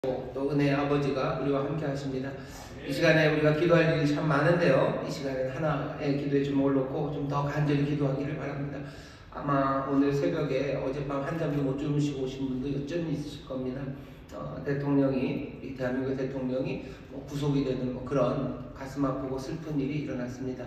또 은혜의 아버지가 우리와 함께 하십니다. 이 시간에 우리가 기도할 일이 참 많은데요, 이 시간에는 하나의 기도에 주목을 놓고 좀 더 간절히 기도하기를 바랍니다. 아마 오늘 새벽에 어젯밤 한잠도 못 주무시고 오신 분도 여전히 있으실 겁니다. 대통령이, 이 대한민국 대통령이 구속이 되는 그런 가슴 아프고 슬픈 일이 일어났습니다.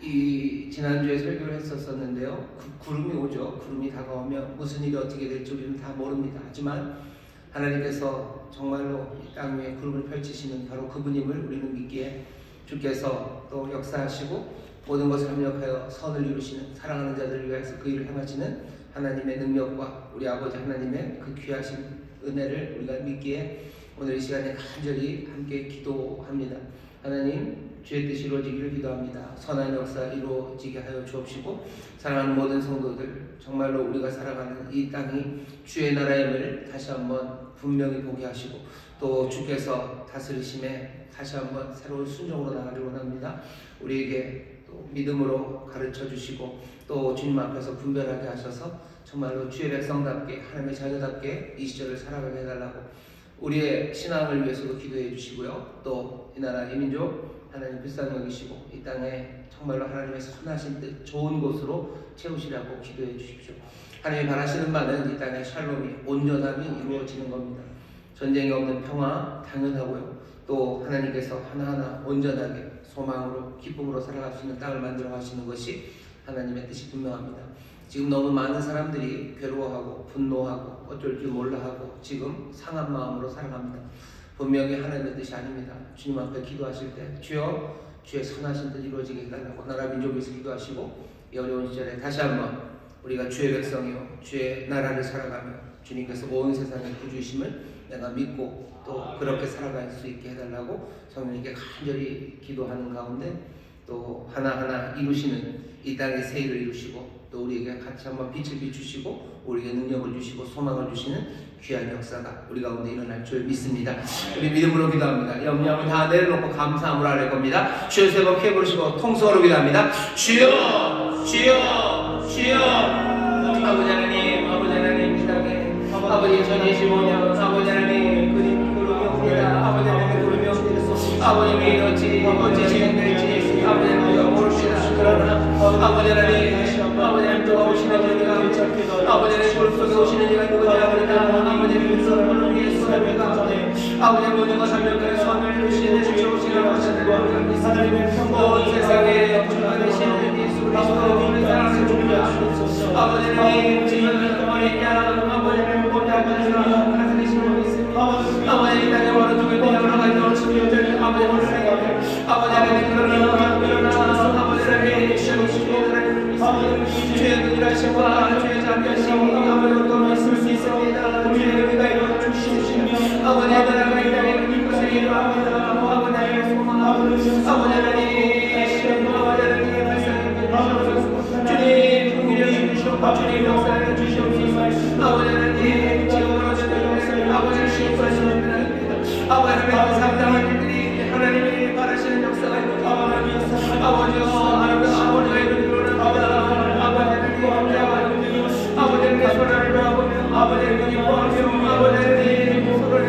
이 지난주에 설교를 했었는데요, 구름이 오죠. 구름이 다가오면 무슨 일이 어떻게 될지 우리는 다 모릅니다. 하지만 하나님께서 정말로 이 땅 위에 구름을 펼치시는 바로 그분임을 우리는 믿기에, 주께서 또 역사하시고 모든 것을 협력하여 선을 이루시는, 사랑하는 자들을 위해서 그 일을 행하시는 하나님의 능력과 우리 아버지 하나님의 그 귀하신 은혜를 우리가 믿기에 오늘 이 시간에 간절히 함께 기도합니다. 하나님, 주의 뜻이 이루어지기를 기도합니다. 선한 역사 이루어지게 하여 주옵시고, 사랑하는 모든 성도들, 정말로 우리가 살아가는 이 땅이 주의 나라임을 다시 한번 분명히 보게 하시고, 또 주께서 다스리심에 다시 한번 새로운 순종으로 나가기를 원합니다. 우리에게 또 믿음으로 가르쳐 주시고, 또 주님 앞에서 분별하게 하셔서 정말로 주의 백성답게, 하나님의 자녀답게 이 시절을 살아가게 해달라고 우리의 신앙을 위해서도 기도해 주시고요. 또 이 나라, 이 민족 하나님 불쌍히 여기시고 이 땅에 정말로 하나님의 선하신 뜻, 좋은 곳으로 채우시라고 기도해 주십시오. 하나님이 바라시는 바는 이 땅의 샬롬이, 온전함이 이루어지는 겁니다. 전쟁이 없는 평화 당연하고요. 또 하나님께서 하나하나 온전하게 소망으로, 기쁨으로 살아갈 수 있는 땅을 만들어 가시는 것이 하나님의 뜻이 분명합니다. 지금 너무 많은 사람들이 괴로워하고 분노하고 어쩔 줄 몰라하고 지금 상한 마음으로 살아갑니다. 분명히 하나님의 뜻이 아닙니다. 주님 앞에 기도하실 때 주여, 주의 선하신 뜻 이루어지게 해달라고 나라 민족을 위해서 기도하시고, 이 어려운 시절에 다시 한번 우리가 주의 백성이요 주의 나라를 살아가며 주님께서 온 세상의 구주이심을 내가 믿고 또 그렇게 살아갈 수 있게 해달라고 성령님께 간절히 기도하는 가운데, 또 하나하나 이루시는 이 땅의 새 일을 이루시고, 또 우리에게 같이 한번 빛을 비추시고 우리에게 능력을 주시고 소망을 주시는 귀한 역사가 우리 가운데 일어날 줄 믿습니다. 우리 믿음으로 기도합니다. 염려함을 다 내려놓고 감사함으로 아뢰 겁니다. 주여 세 번 크게 부르시고 통성으로 기도합니다. 주여, 주여, 주여. 아버지 하나님, 아버지 하나님, 이 땅에 아버지 전이시오며 아버지 하나님 그림 그루며 아버지 하나님 그루며 아버님이 어찌 진행될지 아버지 하나님 모릅시다. 그러나 아버지 하나님, 아버지 하나님 돌아오시는 저희가, 아버지 하나님 골속에 오시는 이가 누구냐 하느냐, 아버지 하나님 선을 위해 선합니다. 아버지 하나님 모든 것 하면서 선을 이루시는 주오시는 것을 하나님의 온 세상에 주관하시는 예수 그리스도를 사랑하는 주님, 아버지 하나님 지금 어린 양 아버지 하나님 보좌하시는 다스리시는 있습니다. 아버지 이 땅에 바로 죽을 때 여러 가지 어려움들 아버지 하나님, 아버지 하나님 그러나 아버지 하나님 주의 눈이라시고 주의 잠겨시고 아버지로 또 말씀을 수 있습니다. 주의 은혜가 이루어주시며 아버지 나라가 이 땅에 이곳에 이루어합니다. 아버지 하나님의 소망, 아버지 하나님 아버지 하나님의 말씀 주님 긍휼히 주시옵소서. 주님 역사를 주시옵소서. 아버지 하나님 지금으로 저들을 아버지 주시옵소서. 아버지 하나님 상당한 일들이 하나님이 바라시는 역사가 이루어집니다. 아버지여 아버지가 이루어집니다. 아버지의 소리를 바라보며 아버지의 기뻐하며 아버지의 소리를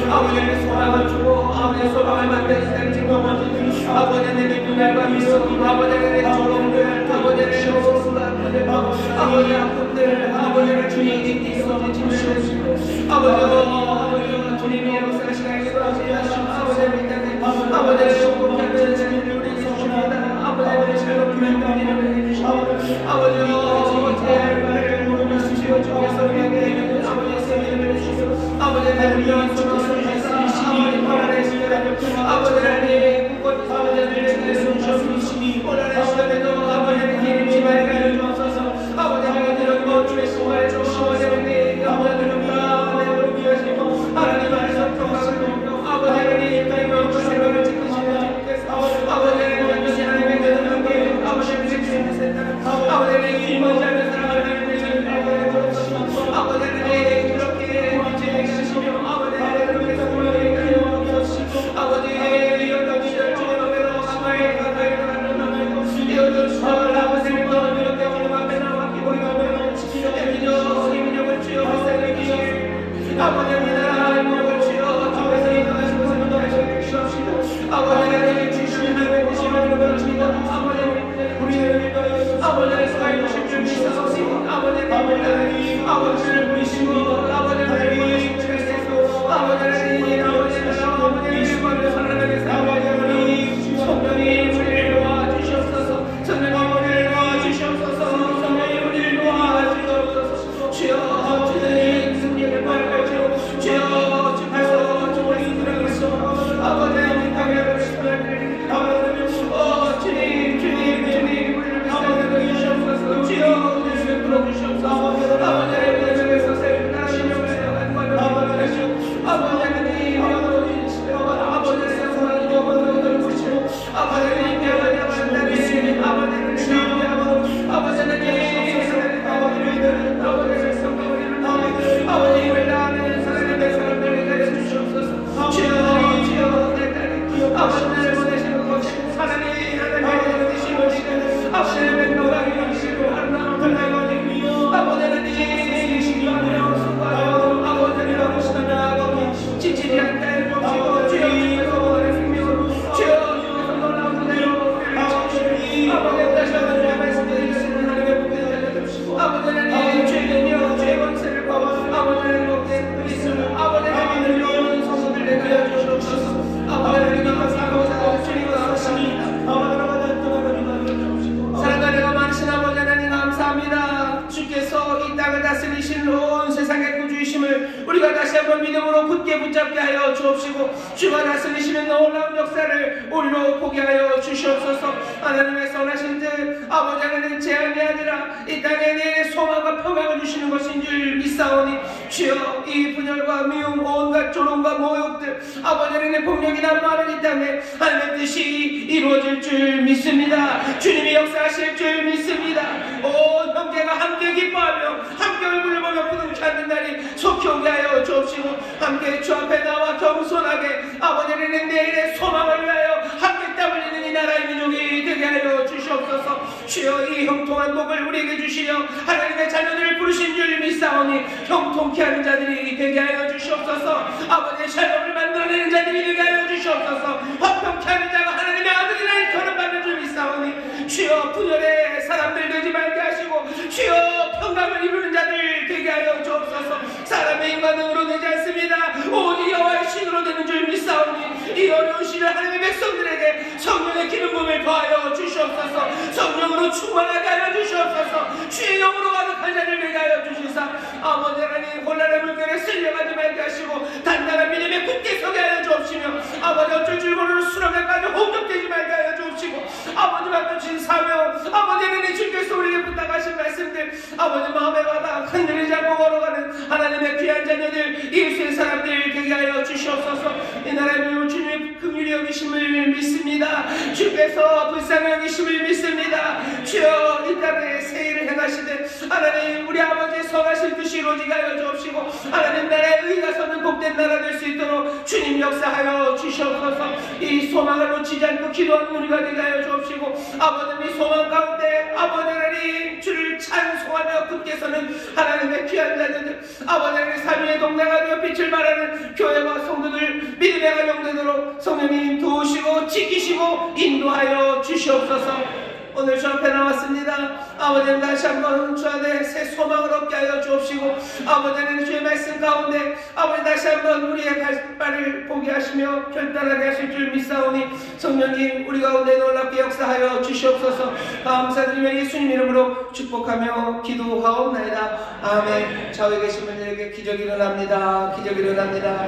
아버지의 소망을 주고 아버지의 소망을 만드는 증거를 아버지의 분열과 미소 아버지의 조롱들 아버지의 소수가 아버지의 아픔들 아버지의 주님이 있어 주시옵시고 아버지여 주님이 역사하시는 아버지의 믿는 아버지의 축복하는 자들을 우리에게 주십니다. 아버지의 샬롬 교회를 주시고 아버지여 제발 주여 주께서 우리에게 아버지의 세계를 주시고 아버지의 우리의 소망을 해서 아버지 바라시는 아버지 하나님 그곳 아버지를 주시옵시고 오늘의 시간에도 아버지 하나님 지발가를 주옵소서. 아버지 하나님 주의 소망을 주시고 아버지 하나님 아버지를 위하시고 하나님 안에서 평강을 누리며 아버지 하나님 땅의 생각을 지키시는 주께서 아버지 하나님의 대단하게 아버지 하나님의 지키시는 아버지 하나님의 힘을 잡는 사랑을 아버지 하나님 그렇게 지내시며 아버지 하나님 그렇게 성령의 가요 아버지 이런 것을 주님 앞에로 가까이 가는 이어도 믿습니다. 아버지 우리를 믿어요. 아버지를 살려주실 줄 믿사오니 아버지를 아버지를 보이시고 아버지를 보이시고 아버지를 아버지를 하나님의 사랑하는 성령이 우리를 도와주시옵소서. 성령이 우리를 도와주시옵소서. 성령이 우리를 도와주시옵소서. 주여 주님 승리를 발표하시오. 주여 주께서 주님 들어가시오. 아버지 당연히 주님 우리를 믿사오니 주시옵소서. 주여 우리를 불러주시옵소서. 아버지를 위해서 새로운 나라를 만들어주시오. 아버지 우리가 다시 한번 믿음으로 굳게 붙잡게 하여 주옵시고 주가 다스리시는 놀라운 역사를 우리로 보게 하여 주시옵소서. 하나님의 선하신 뜻 아버지 하나님 제한이 아니라 이 땅에 내 소망과 평강을 주시는 것인 줄 믿사오니 주여 이 분열과 미움 온갖 조롱과 모욕들 아버지 하나님의 폭력이 난무하는 이 땅에 하나님의 뜻이 이루어질 줄 믿습니다. 주님이 역사하실 줄 믿습니다. 온 형제가 함께 기뻐하며 함께 얼굴을 보며 부둥켜 앉는 날이 속히 오게 하여 주옵시고 함께 주 앞에 나와 겸손하게 아버지 하나님 내일의 소망을 위하여 함께 땀 흘리는 이 나라의 민족이 되게 하여 주시옵소서. 주여 이 형통한 복을 우리에게 주시며 하나님의 자녀들을 부르신 줄 믿사오니 형통케 하는 자들이 되게 하여 주시옵소서. 아버지의 샬롬을 만들어내는 자들이 되게 하여 주시옵소서. 화평케 하는 자가 하나님의 아들이라 거듭받는 줄 믿사오니 주여 분열의 사람들 되지 말게 하시고 주여 평강을 이루는 자들 되게 하여 주옵소서. 사람의 인간으로 되지 않습니다. 오직 여호와의 신으로 되는 줄 믿사오니 이 어려운 시를 하나님의 백성들에게 성령의 기름 부음을 더하여 주시옵소서. 성령으로 충만하게 하여 주시옵소서. 주의 영으로 가득한 자를 되게 하여 주시사 아버지 하나님 혼란의 물결에 쓸려가지 말게 하시고 단단한 믿음에 굳게 서게 하여 주옵시며 아버지 어쩔 줄 모르는 수렁에까지 홍적되지 말게 하여 주옵시고 아버지만 주신 사명 아버지 하나님 주께서 우리에게 부탁하신 말씀들 아버지 마음에 받아 흔들리지 않고 걸어가는 하나님의 귀한 자녀들 예수의 사람들 되게 하여 주시옵소서. 이 나라의 민족 주님의 긍휼히 여기심을 믿습니다. 주께서 불쌍히 여기심을 믿습니다. 주여 이 땅에 세일을 행하시되 하나님 우리 아버지의 선하신 뜻이 이루어지게 하여 주옵시고 하나님 나라의 의가 서는 복된 나라 될 수 있도록 주님 역사하여 주시옵소서. 이 소망을 놓치지 않고 기도하는 우리가 되게 하여 주옵시고 아버님 이 소망 가운데 아버지 하나님 주를 찬송하며 굳게 서는 하나님의 귀한 자녀들 아버지 하나님 삶의 동네가 되어 빛을 발하는 교회와 성도들 믿음의 가정되도록 성령님 도우시고 지키시고 인도하여 주시옵소서. 오늘 주 앞에 나왔습니다. 아버지는 다시 한번 주 안에 새 소망을 얻게 하여 주옵시고 아버지는 주의 말씀 가운데 아버지 다시 한번 우리의 발을 보게 하시며 결단하게 하실 줄 믿사오니 성령님 우리 가운데 놀랍게 역사하여 주시옵소서. 감사드리며 예수님 이름으로 축복하며 기도하옵나이다. 아멘. 좌우에 계신 분들에게 기적이 일어납니다. 기적이 일어납니다.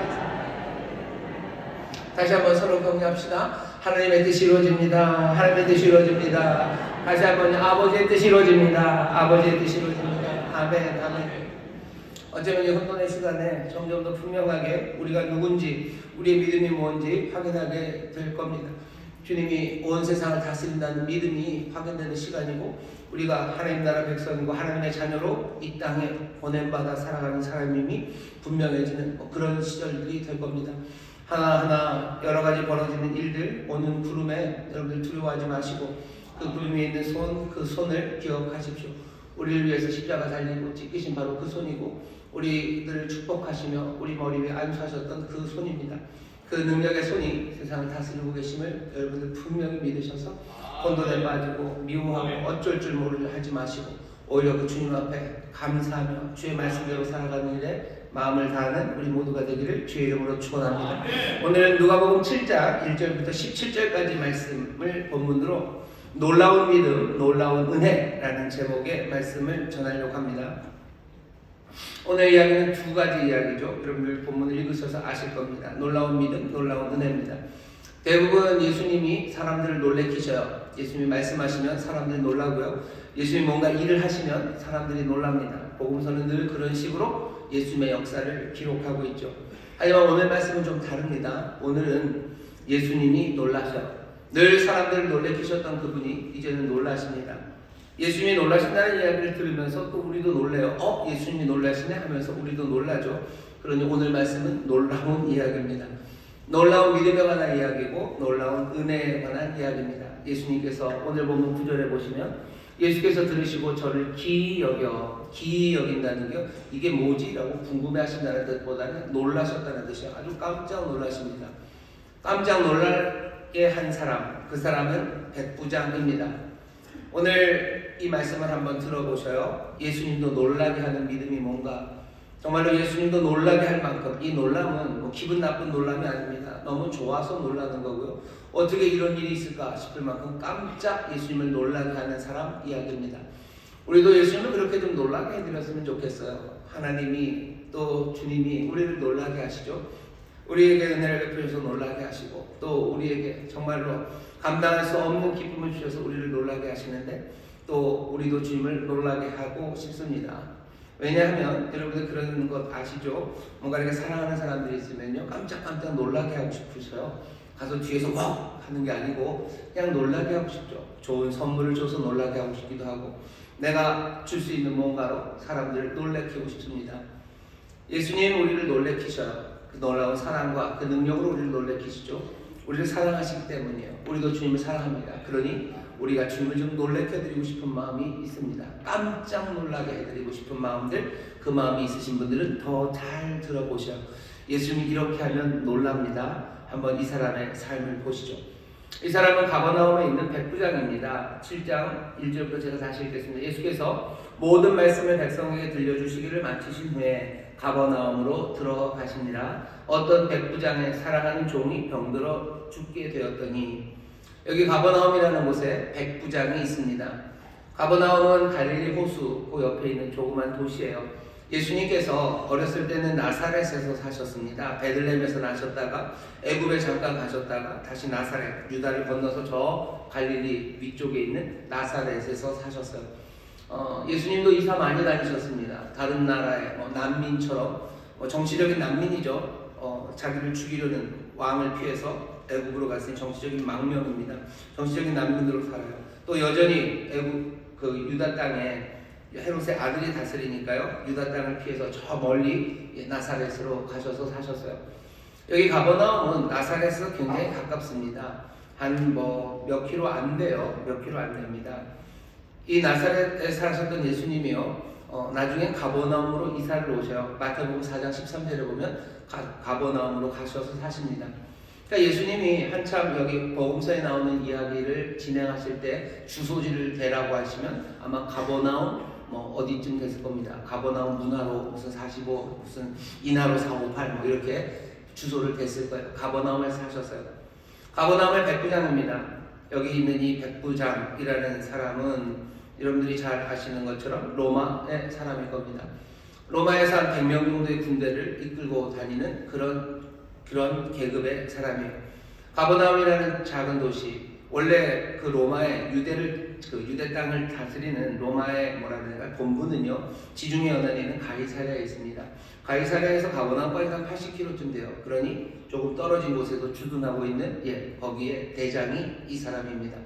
다시 한번 서로 격려합시다. 하나님의 뜻이 이루어집니다. 하나님의 뜻이 이루어집니다. 다시 한번 아버지의 뜻이 이루어집니다. 아버지의 뜻이 이루어집니다. 아멘. 아멘. 어쩌면 이 혼돈의 시간에 점점 더 분명하게 우리가 누군지 우리의 믿음이 뭔지 확인하게 될 겁니다. 주님이 온 세상을 다스린다는 믿음이 확인되는 시간이고 우리가 하나님 나라 백성이고 하나님의 자녀로 이 땅에 보냄받아 살아가는 사람임이 분명해지는 그런 시절들이 될 겁니다. 하나하나 여러가지 벌어지는 일들 오는 구름에 여러분들 두려워하지 마시고 그 구름 위에 있는 손, 그 손을 기억하십시오. 우리를 위해서 십자가 달리고 찢기신 바로 그 손이고 우리들을 축복하시며 우리 머리 위에 안수하셨던 그 손입니다. 그 능력의 손이 세상을 다스리고 계심을 여러분들 분명히 믿으셔서 혼돈에 빠지고 미워하고 어쩔 줄 모르려 하지 마시고 오히려 그 주님 앞에 감사하며 주의 말씀대로 살아가는 일에 마음을 다하는 우리 모두가 되기를 주의 이름으로 축원합니다. 오늘은 누가복음 7장 1절부터 17절까지 말씀을 본문으로 놀라운 믿음, 놀라운 은혜라는 제목의 말씀을 전하려고 합니다. 오늘 이야기는 두 가지 이야기죠. 여러분들 본문을 읽으셔서 아실 겁니다. 놀라운 믿음, 놀라운 은혜입니다. 대부분 예수님이 사람들을 놀래키셔요. 예수님이 말씀하시면 사람들이 놀라고요. 예수님이 뭔가 일을 하시면 사람들이 놀랍니다. 복음서는 늘 그런 식으로 예수님의 역사를 기록하고 있죠. 하지만 오늘 말씀은 좀 다릅니다. 오늘은 예수님이 놀라셔요. 늘 사람들을 놀래키셨던 그분이 이제는 놀라십니다. 예수님이 놀라신다는 이야기를 들으면서 또 우리도 놀래요. 예수님이 놀라시네 하면서 우리도 놀라죠. 그러니 오늘 말씀은 놀라운 이야기입니다. 놀라운 믿음에 관한 이야기고 놀라운 은혜에 관한 이야기입니다. 예수님께서 오늘 본문 9절에 보시면 예수께서 들으시고 저를 기이 여긴다는 게 이게 뭐지? 라고 궁금해하신다는 뜻보다는 놀라셨다는 뜻이에요. 아주 깜짝 놀라십니다. 깜짝 놀라게 한 사람, 그 사람은 백부장입니다. 오늘 이 말씀을 한번 들어보셔요. 예수님도 놀라게 하는 믿음이 뭔가, 정말로 예수님도 놀라게 할 만큼 이 놀람은 뭐 기분 나쁜 놀람이 아닙니다. 너무 좋아서 놀라는 거고요. 어떻게 이런 일이 있을까 싶을 만큼 깜짝 예수님을 놀라게 하는 사람 이야기입니다. 우리도 예수님을 그렇게 좀 놀라게 해드렸으면 좋겠어요. 하나님이 또 주님이 우리를 놀라게 하시죠. 우리에게 은혜를 베풀어서 놀라게 하시고 또 우리에게 정말로 감당할 수 없는 기쁨을 주셔서 우리를 놀라게 하시는데 또 우리도 주님을 놀라게 하고 싶습니다. 왜냐하면 여러분들 그런 것 아시죠? 뭔가 이렇게 사랑하는 사람들이 있으면요 깜짝깜짝 놀라게 하고 싶으셔요. 가서 뒤에서 와 하는 게 아니고 그냥 놀라게 하고 싶죠. 좋은 선물을 줘서 놀라게 하고 싶기도 하고 내가 줄 수 있는 뭔가로 사람들을 놀래키고 싶습니다. 예수님 우리를 놀래키셔요. 그 놀라운 사랑과 그 능력으로 우리를 놀래키시죠. 우리를 사랑하시기 때문이에요. 우리도 주님을 사랑합니다. 그러니 우리가 주님을 좀 놀래켜드리고 싶은 마음이 있습니다. 깜짝 놀라게 해드리고 싶은 마음들, 그 마음이 있으신 분들은 더 잘 들어보셔요. 예수님이 이렇게 하면 놀랍니다. 한번 이 사람의 삶을 보시죠. 이 사람은 가버나움에 있는 백부장입니다. 7장 1절부터 제가 다시 읽겠습니다. 예수께서 모든 말씀을 백성에게 들려주시기를 마치신 후에 가버나움으로 들어가시니라. 어떤 백부장의 사랑하는 종이 병들어 죽게 되었더니, 여기 가버나움이라는 곳에 백부장이 있습니다. 가버나움은 갈릴리 호수 그 옆에 있는 조그만 도시예요. 예수님께서 어렸을 때는 나사렛에서 사셨습니다. 베들레헴에서 나셨다가 애굽에 잠깐 가셨다가 다시 나사렛, 유다를 건너서 저 갈릴리 위쪽에 있는 나사렛에서 사셨어요. 예수님도 이사 많이 다니셨습니다. 다른 나라의 난민처럼 정치적인 난민이죠. 자기를 죽이려는 왕을 피해서 애굽으로 갔으니 정치적인 망명입니다. 정치적인 난민으로 살아요. 또 여전히 애굽 그 유다 땅에 헤롯의 아들이 다스리니까요. 유다 땅을 피해서 저 멀리 나사렛으로 가셔서 사셨어요. 여기 가버나움은 나사렛에서 굉장히 가깝습니다. 한 몇 킬로 안 돼요. 몇 킬로 안 됩니다. 이 나사렛에 사셨던 예수님이요. 나중에 가버나움으로 이사를 오셔요. 마태복음 4장 13절에 보면 가버나움으로 가셔서 사십니다. 그러니까 예수님이 한참 여기 복음서에 나오는 이야기를 진행하실 때 주소지를 대라고 하시면 아마 가버나움 어디쯤 됐을 겁니다. 가버나움 문화로 무슨 45 무슨 인하로 458 이렇게 주소를 댔을 거예요. 가버나움에서 사셨어요. 가버나움의 백부장입니다. 여기 있는 이 백부장이라는 사람은 여러분들이 잘 아시는 것처럼 로마의 사람일 겁니다. 로마에서 한 100명 정도의 군대를 이끌고 다니는 그런 계급의 사람이에요. 가버나움이라는 작은 도시, 원래 그 로마의 유대 땅을 다스리는 로마의 본부는요, 지중해 연안에 있는 가이사랴에 있습니다. 가이사랴에서 가버나움까지 한 80km쯤 돼요. 그러니 조금 떨어진 곳에도 주둔하고 있는 거기에 대장이 이 사람입니다.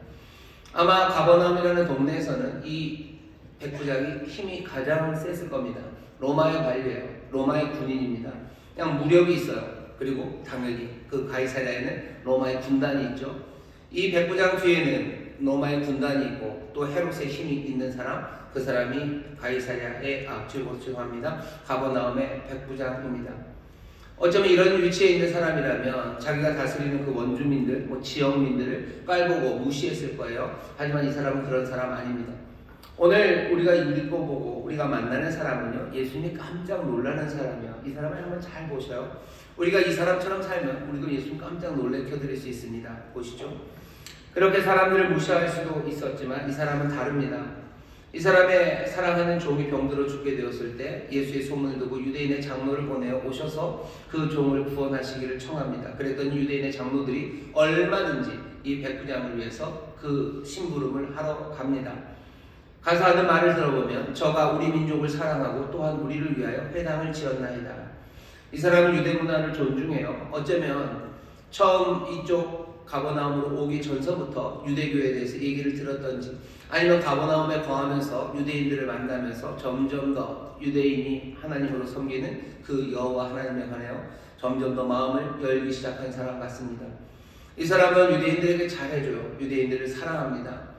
아마 가버나움이라는 동네에서는 이 백부장이 힘이 가장 셌을 겁니다. 로마의 관리예요. 로마의 군인입니다. 그냥 무력이 있어요. 그리고 당연히 그 가이사랴에는 로마의 군단이 있죠. 이 백부장 뒤에는 로마의 군단이 있고 또 헤롯의 힘이 있는 사람, 그 사람이 가이사랴의 죄송합니다. 가버나움의 백부장입니다. 어쩌면 이런 위치에 있는 사람이라면 자기가 다스리는 그 원주민들, 지역민들을 깔보고 무시했을 거예요. 하지만 이 사람은 그런 사람 아닙니다. 오늘 우리가 읽어보고 우리가 만나는 사람은요, 예수님이 깜짝 놀라는 사람이요. 이 사람을 한번 잘 보셔요. 우리가 이 사람처럼 살면 우리도 예수님 깜짝 놀래켜드릴 수 있습니다. 보시죠. 그렇게 사람들을 무시할 수도 있었지만 이 사람은 다릅니다. 이 사람의 사랑하는 종이 병들어 죽게 되었을 때 예수의 소문을 듣고 유대인의 장로를 보내어 오셔서 그 종을 구원하시기를 청합니다. 그랬더니 유대인의 장로들이 얼마든지 이 백부장을 위해서 그 심부름을 하러 갑니다. 가서 하는 말을 들어보면 저가 우리 민족을 사랑하고 또한 우리를 위하여 회당을 지었나이다. 이 사람은 유대 문화를 존중해요. 어쩌면 처음 이쪽 가버나움으로 오기 전서부터 유대교에 대해서 얘기를 들었던지, 아니면 가버나움에 거하면서 유대인들을 만나면서 점점 더 유대인이 하나님으로 섬기는 그 여호와 하나님에 관하여 점점 더 마음을 열기 시작한 사람 같습니다. 이 사람은 유대인들에게 잘해줘요. 유대인들을 사랑합니다.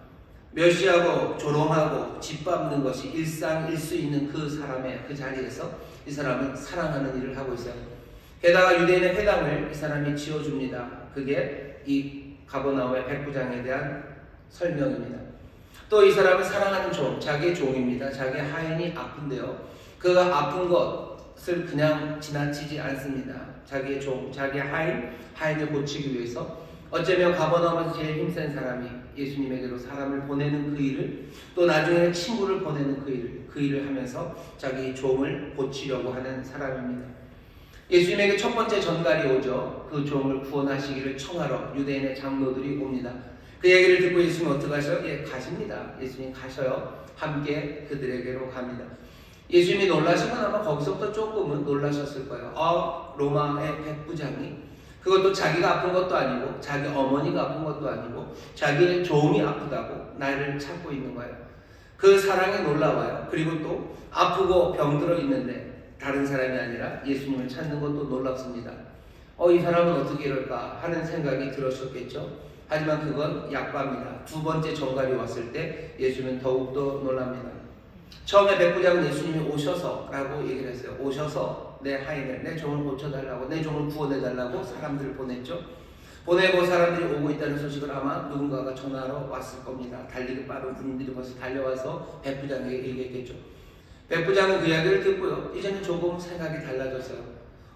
멸시하고 조롱하고 짓밟는 것이 일상일 수 있는 그 사람의 그 자리에서 이 사람은 사랑하는 일을 하고 있어요. 게다가 유대인의 회당을 이 사람이 지어줍니다. 그게 이 가버나움의 백부장에 대한 설명입니다. 또 이 사람은 사랑하는 종, 자기의 종입니다. 자기의 하인이 아픈데요, 그 아픈 것을 그냥 지나치지 않습니다. 자기의 종, 자기의 하인을 고치기 위해서 어쩌면 가버나움에서 제일 힘센 사람이 예수님에게로 사람을 보내는 그 일을, 또 나중에는 친구를 보내는 그 일을 하면서 자기 종을 고치려고 하는 사람입니다. 예수님에게 첫 번째 전갈이 오죠. 그 종을 구원하시기를 청하러 유대인의 장로들이 옵니다. 그 얘기를 듣고 예수님은 어떻게 하셔요? 가십니다. 예수님 가셔요. 함께 그들에게로 갑니다. 예수님이 놀라시면 아마 거기서부터 조금은 놀라셨을 거예요. 로마의 백부장이, 그것도 자기가 아픈 것도 아니고 자기 어머니가 아픈 것도 아니고 자기의 종이 아프다고 나를 찾고 있는 거예요. 그 사랑에 놀라워요. 그리고 또 아프고 병들어 있는데 다른 사람이 아니라 예수님을 찾는 것도 놀랍습니다. 이 사람은 어떻게 이럴까 하는 생각이 들으셨겠죠. 하지만 그건 약과입니다. 두 번째 전갈이 왔을 때 예수님은 더욱더 놀랍니다. 처음에 백부장은 예수님이 오셔서 라고 얘기를 했어요. 오셔서 내 하인을, 내 종을 고쳐달라고, 내 종을 구원해달라고 사람들을 보냈죠. 보내고 사람들이 오고 있다는 소식을 아마 누군가가 전하러 왔을 겁니다. 달리기 빠른 군인들이 벌써 달려와서 백부장에게 얘기했겠죠. 백부장은 그 이야기를 듣고요, 이제는 조금 생각이 달라졌어요.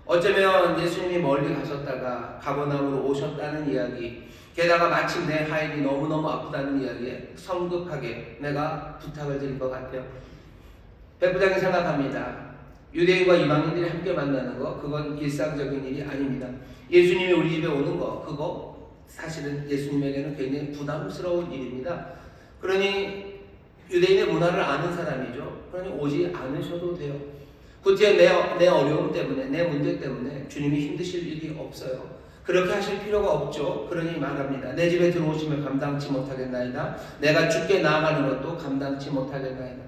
어쩌면 예수님이 멀리 가셨다가 가버나움으로 오셨다는 이야기, 게다가 마침 내 하인이 너무너무 아프다는 이야기에 성급하게 내가 부탁을 드릴 것 같아요. 백부장이 생각합니다. 유대인과 이방인들이 함께 만나는 거, 그건 일상적인 일이 아닙니다. 예수님이 우리 집에 오는 거, 그거 사실은 예수님에게는 굉장히 부담스러운 일입니다. 그러니 유대인의 문화를 아는 사람이죠. 그러니 오지 않으셔도 돼요. 굳이 내 어려움 때문에, 내 문제 때문에 주님이 힘드실 일이 없어요. 그렇게 하실 필요가 없죠. 그러니 말합니다. 내 집에 들어오시면 감당치 못하겠나이다. 내가 죽게 나아가는 것도 감당치 못하겠나이다.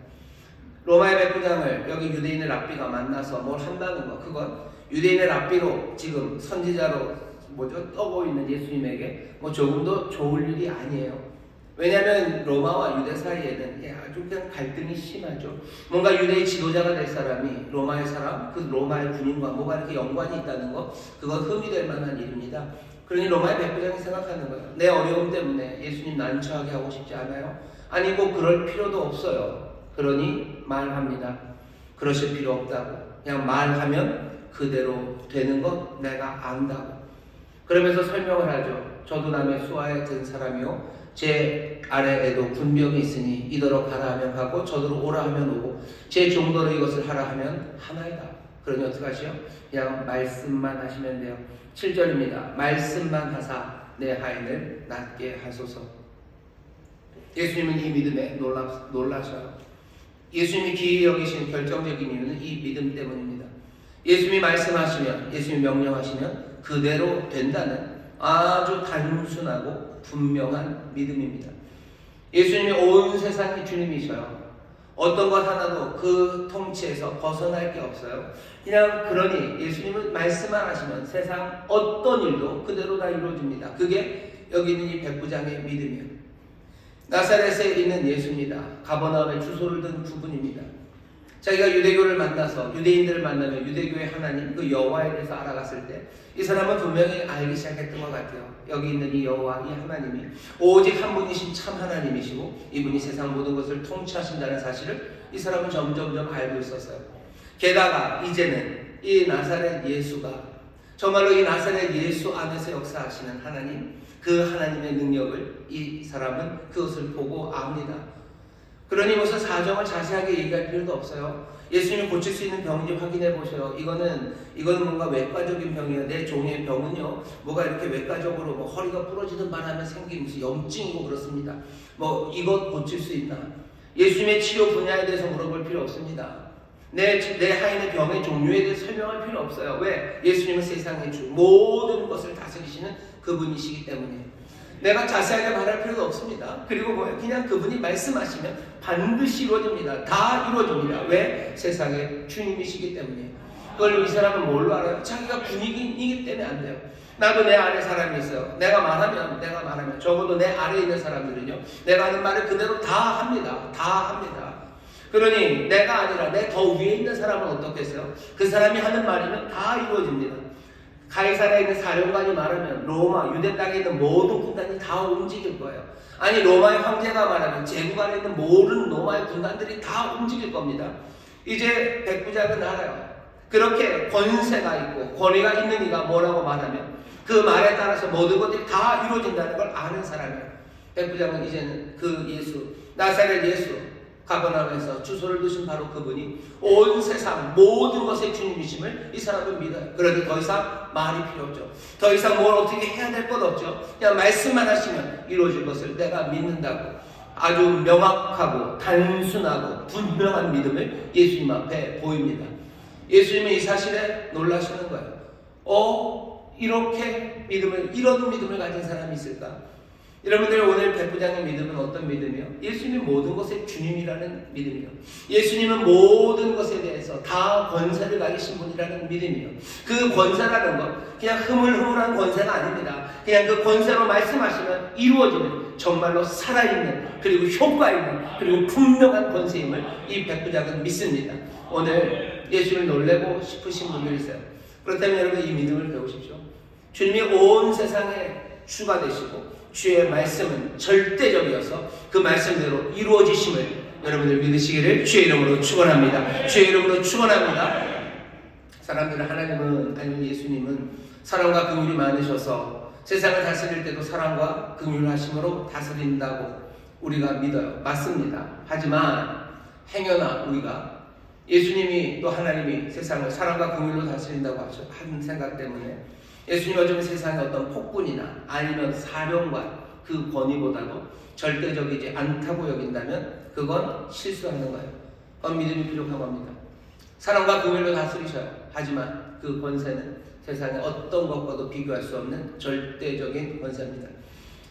로마의 백부장을 여기 유대인의 랍비가 만나서 뭘 한다는 거, 그건 유대인의 랍비로 지금 선지자로 떠고 있는 예수님에게 조금도 좋을 일이 아니에요. 왜냐하면 로마와 유대 사이에는 아주 그냥 갈등이 심하죠. 뭔가 유대의 지도자가 될 사람이 로마의 사람, 그 로마의 군인과 뭐가 이렇게 연관이 있다는 거, 그건 흠이 될 만한 일입니다. 그러니 로마의 백부장이 생각하는 거예요. 내 어려움 때문에 예수님 난처하게 하고 싶지 않아요? 아니 그럴 필요도 없어요. 그러니 말합니다. 그러실 필요 없다고. 그냥 말하면 그대로 되는 것 내가 안다고. 그러면서 설명을 하죠. 저도 남의 수하에 든 사람이요, 제 아래에도 군병이 있으니 이더러 가라 하면 가고 저더러 오라 하면 오고 제 종더러 이것을 하라 하면 하나이다. 그러니 어떻게 하시오? 그냥 말씀만 하시면 돼요. 7절입니다. 말씀만 하사 내 하인을 낫게 하소서. 예수님은 이 믿음에 놀라셔요. 예수님이 기이 여기신 결정적인 이유는 이 믿음 때문입니다. 예수님이 말씀하시면, 예수님이 명령하시면 그대로 된다는 아주 단순하고 분명한 믿음입니다. 예수님이 온 세상의 주님이셔요. 어떤 것 하나도 그 통치에서 벗어날 게 없어요. 그냥 그러니 예수님은 말씀만 하시면 세상 어떤 일도 그대로 다 이루어집니다. 그게 여기 있는 이 백부장의 믿음이에요. 나사렛에 있는 예수입니다. 가버나움에 주소를 둔 두 분입니다. 자기가 유대교를 만나서 유대인들을 만나면 유대교의 하나님 그 여호와에 대해서 알아갔을 때 이 사람은 분명히 알기 시작했던 것 같아요. 여기 있는 이 여호와, 이 하나님이 오직 한 분이신 참 하나님이시고 이분이 세상 모든 것을 통치하신다는 사실을 이 사람은 점점점 알고 있었어요. 게다가 이제는 이 나사렛 예수가 정말로 이 나사렛 예수 안에서 역사하시는 하나님, 그 하나님의 능력을 이 사람은 그것을 보고 압니다. 그러니 무슨 사정을 자세하게 얘기할 필요도 없어요. 예수님이 고칠 수 있는 병인지 확인해 보세요. 이거는 뭔가 외과적인 병이에요. 내 종의 병은요, 뭐가 이렇게 외과적으로 뭐 허리가 부러지든 바람에 생긴 무슨 염증이고 그렇습니다. 뭐 이것 고칠 수 있나? 예수님의 치료 분야에 대해서 물어볼 필요 없습니다. 내 하인의 병의 종류에 대해서 설명할 필요 없어요. 왜? 예수님은 세상의 주, 모든 것을 다스리시는 그분이시기 때문에. 내가 자세하게 말할 필요도 없습니다. 그리고 뭐예요? 그냥 그분이 말씀하시면 반드시 이루어집니다. 다 이루어집니다. 왜? 세상의 주님이시기 때문에. 그걸 이 사람은 뭘로 알아요? 자기가 분위기이기 때문에 안 돼요. 나도 내 안에 사람이 있어요. 내가 말하면 적어도 내 아래에 있는 사람들은요, 내가 하는 말을 그대로 다 합니다. 다 합니다. 그러니 내가 아니라 내 더 위에 있는 사람은 어떻겠어요? 그 사람이 하는 말이면 다 이루어집니다. 가이사랴에 있는 사령관이 말하면 로마, 유대 땅에 있는 모든 군단이 다 움직일 거예요. 아니 로마의 황제가 말하면 제국 안에 있는 모든 로마의 군단들이 다 움직일 겁니다. 이제 백부장은 알아요. 그렇게 권세가 있고 권위가 있는 이가 뭐라고 말하면 그 말에 따라서 모든 것들이 다 이루어진다는 걸 아는 사람이에요. 백부장은 이제는 그 예수, 나사렛 예수, 가버나움에서 주소를 두신 바로 그분이 온 세상 모든 것의 주님이심을 이 사람은 믿어요. 그러니 더 이상 말이 필요 없죠. 더 이상 뭘 어떻게 해야 될 것 없죠. 그냥 말씀만 하시면 이루어질 것을 내가 믿는다고 아주 명확하고 단순하고 분명한 믿음을 예수님 앞에 보입니다. 예수님은 이 사실에 놀라시는 거예요. 이런 믿음을 가진 사람이 있을까? 여러분들 오늘 백부장의 믿음은 어떤 믿음이요? 예수님이 모든 것의 주님이라는 믿음이요. 예수님은 모든 것에 대해서 다 권세를 가지신 분이라는 믿음이요. 그 권세라는 것 그냥 흐물흐물한 권세가 아닙니다. 그냥 그 권세로 말씀하시면 이루어지는 정말로 살아있는 그리고 효과 있는 그리고 분명한 권세임을 이 백부장은 믿습니다. 오늘 예수를 놀래고 싶으신 분들이 있어요. 그렇다면 여러분 이 믿음을 배우십시오. 주님이 온 세상의 주가 되시고 주의 말씀은 절대적이어서 그 말씀대로 이루어지심을 여러분들 믿으시기를 주의 이름으로 축원합니다. 주의 이름으로 축원합니다. 사람들은 하나님은 아니면 예수님은 사랑과 긍휼이 많으셔서 세상을 다스릴 때도 사랑과 긍휼하심으로 다스린다고 우리가 믿어요. 맞습니다. 하지만 행여나 우리가 예수님이 또 하나님이 세상을 사랑과 긍휼로 다스린다고 하는 생각 때문에 예수님 어쩌면 세상의 어떤 폭군이나 아니면 사령관 그 권위보다도 절대적이지 않다고 여긴다면 그건 실수하는 거예요. 그건 믿음이 부족한 겁니다. 사랑과 긍휼로 다스리셔요. 하지만 그 권세는 세상의 어떤 것과도 비교할 수 없는 절대적인 권세입니다.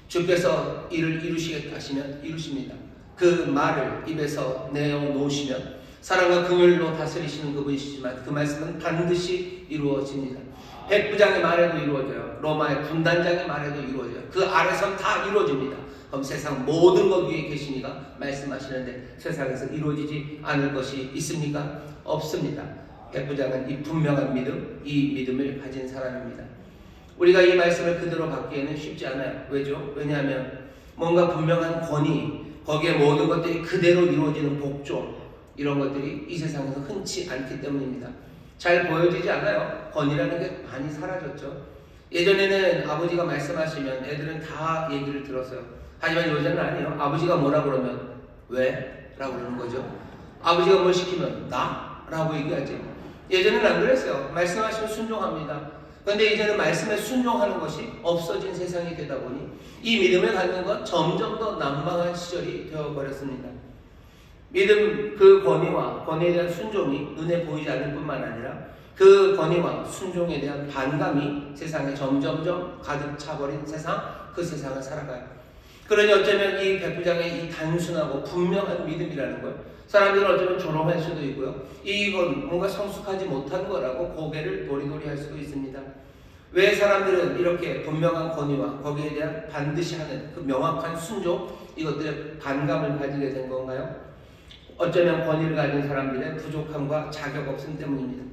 주께서 이를 이루시겠다 하시면 이루십니다. 그 말을 입에서 내어놓으시면 사랑과 긍휼로 다스리시는 그분이시지만 그 말씀은 반드시 이루어집니다. 백부장의 말에도 이루어져요. 로마의 군단장의 말에도 이루어져요. 그 아래선 다 이루어집니다. 그럼 세상 모든 것 위에 계신 이가 말씀하시는데 세상에서 이루어지지 않을 것이 있습니까? 없습니다. 백부장은 이 분명한 믿음, 이 믿음을 가진 사람입니다. 우리가 이 말씀을 그대로 받기에는 쉽지 않아요. 왜죠? 왜냐하면 뭔가 분명한 권위, 거기에 모든 것들이 그대로 이루어지는 복종, 이런 것들이 이 세상에서 흔치 않기 때문입니다. 잘 보여지지 않아요. 권위라는 게 많이 사라졌죠. 예전에는 아버지가 말씀하시면 애들은 다 얘기를 들었어요. 하지만 요새는 아니에요. 아버지가 뭐라 그러면 왜? 라고 그러는 거죠. 아버지가 뭘 시키면 나? 라고 얘기하지. 예전에는 안 그랬어요. 말씀하시면 순종합니다. 그런데 이제는 말씀에 순종하는 것이 없어진 세상이 되다 보니 이 믿음을 갖는 건 점점 더 난망한 시절이 되어버렸습니다. 믿음 그 권위에 대한 순종이 눈에 보이지 않을 뿐만 아니라 그 권위와 순종에 대한 반감이 세상에 점점점 가득 차버린 세상, 그 세상을 살아가요. 그러니 어쩌면 이 백부장의 이 단순하고 분명한 믿음이라는 걸 사람들은 어쩌면 조롱할 수도 있고요. 이건 뭔가 성숙하지 못한 거라고 고개를 도리도리 할 수도 있습니다. 왜 사람들은 이렇게 분명한 권위와 거기에 대한 반드시 하는 그 명확한 순종, 이것들의 반감을 가지게 된 건가요? 어쩌면 권위를 가진 사람들의 부족함과 자격 없음 때문입니다.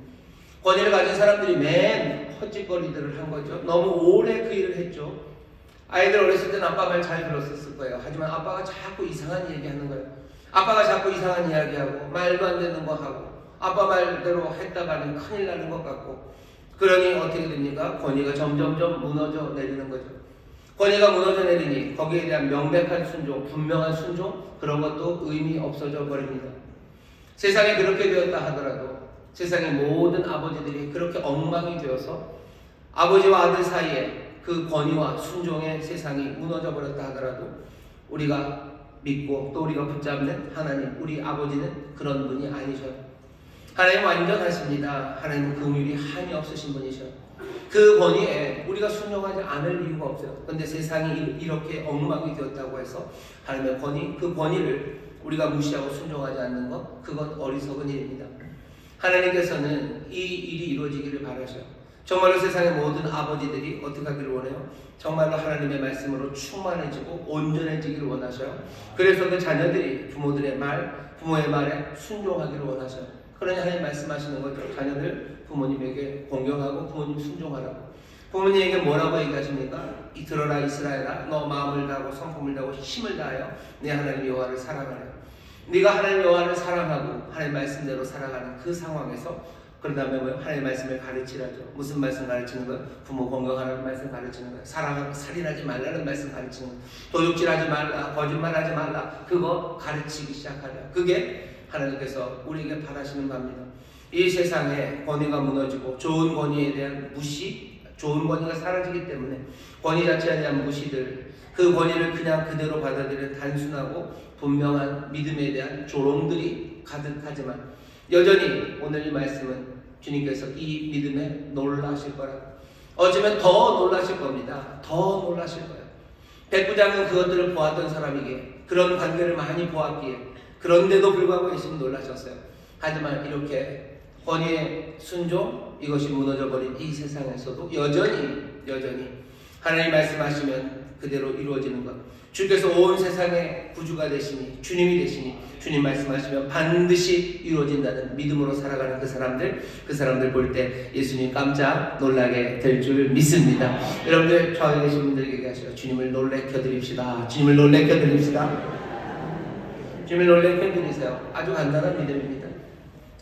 권위를 가진 사람들이 맨 헛짓거리들을 한 거죠. 너무 오래 그 일을 했죠. 아이들 어렸을 때는 아빠 말 잘 들었을 거예요. 하지만 아빠가 자꾸 이상한 얘기하는 거예요. 아빠가 자꾸 이상한 이야기하고 말도 안 되는 거 하고 아빠 말대로 했다가는 큰일 나는 것 같고, 그러니 어떻게 됩니까? 권위가 점점점 무너져 내리는 거죠. 권위가 무너져 내리니 거기에 대한 명백한 순종, 분명한 순종, 그런 것도 의미 없어져 버립니다. 세상이 그렇게 되었다 하더라도, 세상의 모든 아버지들이 그렇게 엉망이 되어서 아버지와 아들 사이에 그 권위와 순종의 세상이 무너져 버렸다 하더라도, 우리가 믿고 또 우리가 붙잡는 하나님, 우리 아버지는 그런 분이 아니셔요. 하나님 완전하십니다. 하나님은 긍휼이 한이 없으신 분이셔요. 그 권위에 우리가 순종하지 않을 이유가 없어요. 그런데 세상이 이렇게 엉망이 되었다고 해서 하나님의 권위, 그 권위를 우리가 무시하고 순종하지 않는 것, 그건 어리석은 일입니다. 하나님께서는 이 일이 이루어지기를 바라셔요. 정말로 세상의 모든 아버지들이 어떻게 하기를 원해요? 정말로 하나님의 말씀으로 충만해지고 온전해지기를 원하셔요. 그래서 그 자녀들이 부모의 말에 순종하기를 원하셔요. 그러니 하나님 말씀하시는 거죠. 자녀들 부모님에게 공경하고 부모님 순종하라고. 부모님에게 뭐라고 얘기하십니까? 들어라 이스라엘아, 너 마음을 다하고 성품을 다하고 힘을 다하여 내 하나님 여호와를 사랑하라. 네가 하나님 여호와를 사랑하고 하나님 말씀대로 살아가는 그 상황에서, 그런 다음에 뭐예요? 하나님 말씀을 가르치라죠. 무슨 말씀 가르치는 거예요? 부모 공경하라는 말씀 가르치는 거예요. 살인하지 말라는 말씀 가르치는 거예요. 도둑질하지 말라, 거짓말하지 말라, 그거 가르치기 시작하라. 그게 하나님께서 우리에게 바라시는 바입니다. 이 세상에 권위가 무너지고 좋은 권위에 대한 무시, 좋은 권위가 사라지기 때문에 권위 자체에 대한 무시들, 그 권위를 그냥 그대로 받아들이는 단순하고 분명한 믿음에 대한 조롱들이 가득하지만, 여전히 오늘 이 말씀은 주님께서 이 믿음에 놀라실 거라고, 어쩌면 더 놀라실 겁니다. 더 놀라실 거예요. 백부장은 그것들을 보았던 사람이기에, 그런 관계를 많이 보았기에, 그런데도 불구하고 예수님 놀라셨어요. 하지만 이렇게 권위의 순종, 이것이 무너져버린 이 세상에서도 여전히 하나님 말씀하시면 그대로 이루어지는 것, 주께서 온 세상의 구주가 되시니, 주님이 되시니, 주님 말씀하시면 반드시 이루어진다는 믿음으로 살아가는 그 사람들 볼 때 예수님 깜짝 놀라게 될 줄 믿습니다. 여러분들 좌우에 계신 분들에게 얘기하셔요. 주님을 놀래켜 드립시다. 주님을 놀래켜 드립시다. 주님을 놀래켜 드리세요. 아주 간단한 믿음입니다.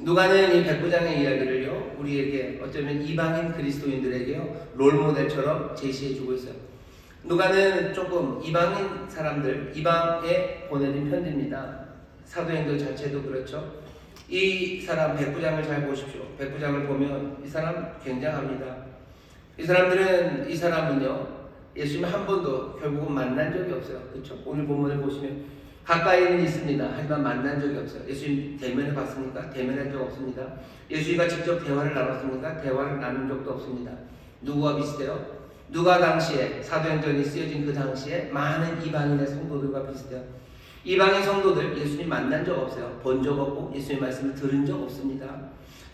누가는 이 백부장의 이야기를요, 우리에게 어쩌면 이방인 그리스도인들에게요, 롤모델처럼 제시해주고 있어요. 누가는 조금 이방인 사람들, 이방에 보내진 편지입니다. 사도행전 자체도 그렇죠. 이 사람 백부장을 잘 보십시오. 백부장을 보면 이 사람 굉장합니다. 이 사람은요, 예수님 한 번도 결국은 만난 적이 없어요. 그렇죠? 오늘 본문을 보시면 가까이는 있습니다. 하지만 만난 적이 없어요. 예수님 대면을 봤습니까? 대면한 적 없습니다. 예수님과 직접 대화를 나눴습니까? 대화를 나눈 적도 없습니다. 누구와 비슷해요? 누가 당시에 사도행전이 쓰여진 그 당시에 많은 이방인의 성도들과 비슷해요. 이방인 성도들 예수님 만난 적 없어요. 본 적 없고 예수님 말씀을 들은 적 없습니다.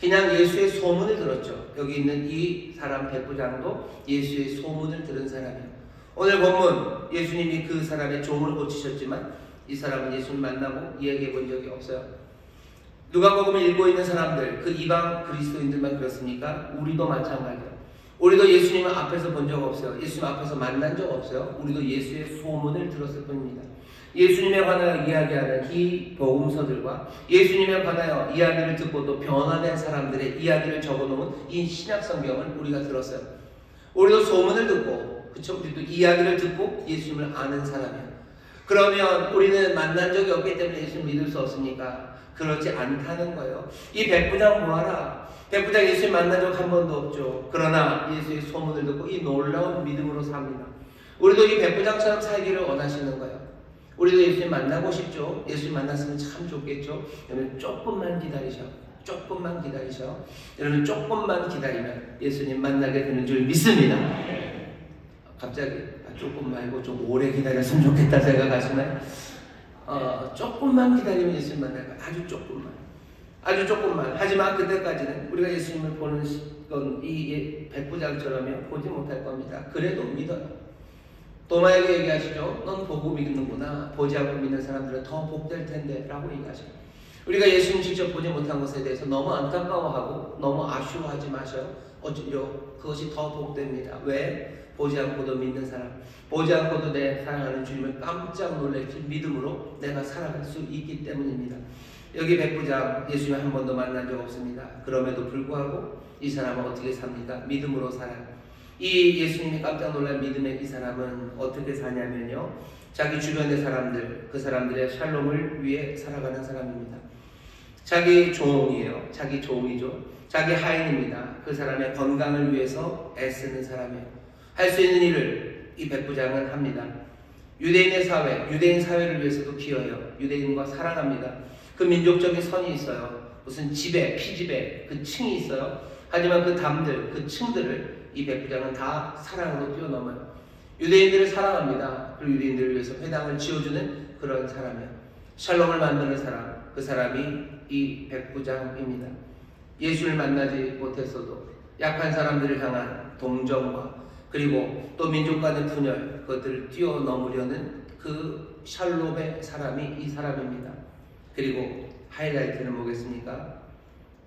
그냥 예수의 소문을 들었죠. 여기 있는 이 사람 백부장도 예수의 소문을 들은 사람이에요. 오늘 본문 예수님이 그 사람의 종을 고치셨지만 이 사람은 예수님 만나고 이야기해 본 적이 없어요. 누가복음을 읽고 있는 사람들, 그 이방 그리스도인들만 그렇습니까? 우리도 마찬가지예요. 우리도 예수님을 앞에서 본 적 없어요. 예수님 앞에서 만난 적 없어요. 우리도 예수의 소문을 들었을 뿐입니다. 예수님에 관하여 이야기하는 이 복음서들과 예수님에 관하여 이야기를 듣고 또 변화된 사람들의 이야기를 적어놓은 이 신약성경을 우리가 들었어요. 우리도 소문을 듣고, 그쵸? 우리도 이야기를 듣고 예수님을 아는 사람이에요. 그러면 우리는 만난 적이 없기 때문에 예수님 믿을 수 없습니까? 그렇지 않다는 거예요. 이 백부장 보아라. 백부장 예수님 만난 적 한 번도 없죠. 그러나 예수의 소문을 듣고 이 놀라운 믿음으로 삽니다. 우리도 이 백부장처럼 살기를 원하시는 거예요. 우리도 예수님 만나고 싶죠. 예수님 만났으면 참 좋겠죠. 여러분 조금만 기다리셔. 조금만 기다리셔. 여러분 조금만 기다리면 예수님 만나게 되는 줄 믿습니다. 갑자기 조금 말고 좀 오래 기다렸으면 좋겠다 생각하시나요? 조금만 기다리면 예수님 만날 거예요. 아주 조금만. 하지만 그때까지는 우리가 예수님을 보는 건 이 백부장처럼요 보지 못할 겁니다. 그래도 믿어요. 도마에게 얘기하시죠. 넌 보고 믿는구나. 보지 않고 믿는 사람들은 더 복될 텐데 라고 얘기하셔요. 우리가 예수님 직접 보지 못한 것에 대해서 너무 안타까워하고 너무 아쉬워하지 마셔요. 어쩌려 그것이 더 복됩니다. 왜? 보지 않고도 믿는 사람, 보지 않고도 내 사랑하는 주님을 깜짝 놀랄 믿음으로 내가 살아갈 수 있기 때문입니다. 여기 백부장 예수님 한 번도 만난 적 없습니다. 그럼에도 불구하고 이 사람은 어떻게 삽니까? 믿음으로 살아요. 이 예수님이 깜짝 놀란 믿음의 이 사람은 어떻게 사냐면요, 자기 주변의 사람들, 그 사람들의 샬롬을 위해 살아가는 사람입니다. 자기 종이에요. 자기 종이죠. 자기 하인입니다. 그 사람의 건강을 위해서 애쓰는 사람이에요. 할 수 있는 일을 이 백부장은 합니다. 유대인의 사회, 유대인 사회를 위해서도 기여해요. 유대인과 사랑합니다. 그 민족적인 선이 있어요. 무슨 지배, 피지배, 그 층이 있어요. 하지만 그 담들, 그 층들을 이 백부장은 다 사랑으로 뛰어넘어요. 유대인들을 사랑합니다. 그리고 유대인들을 위해서 회당을 지어주는 그런 사람이에요. 샬롬을 만드는 사람, 그 사람이 이 백부장입니다. 예수를 만나지 못했어도 약한 사람들을 향한 동정과 그리고 또 민족 간의 분열, 그것들을 뛰어넘으려는 그 샬롬의 사람이 이 사람입니다. 그리고 하이라이트는 뭐겠습니까?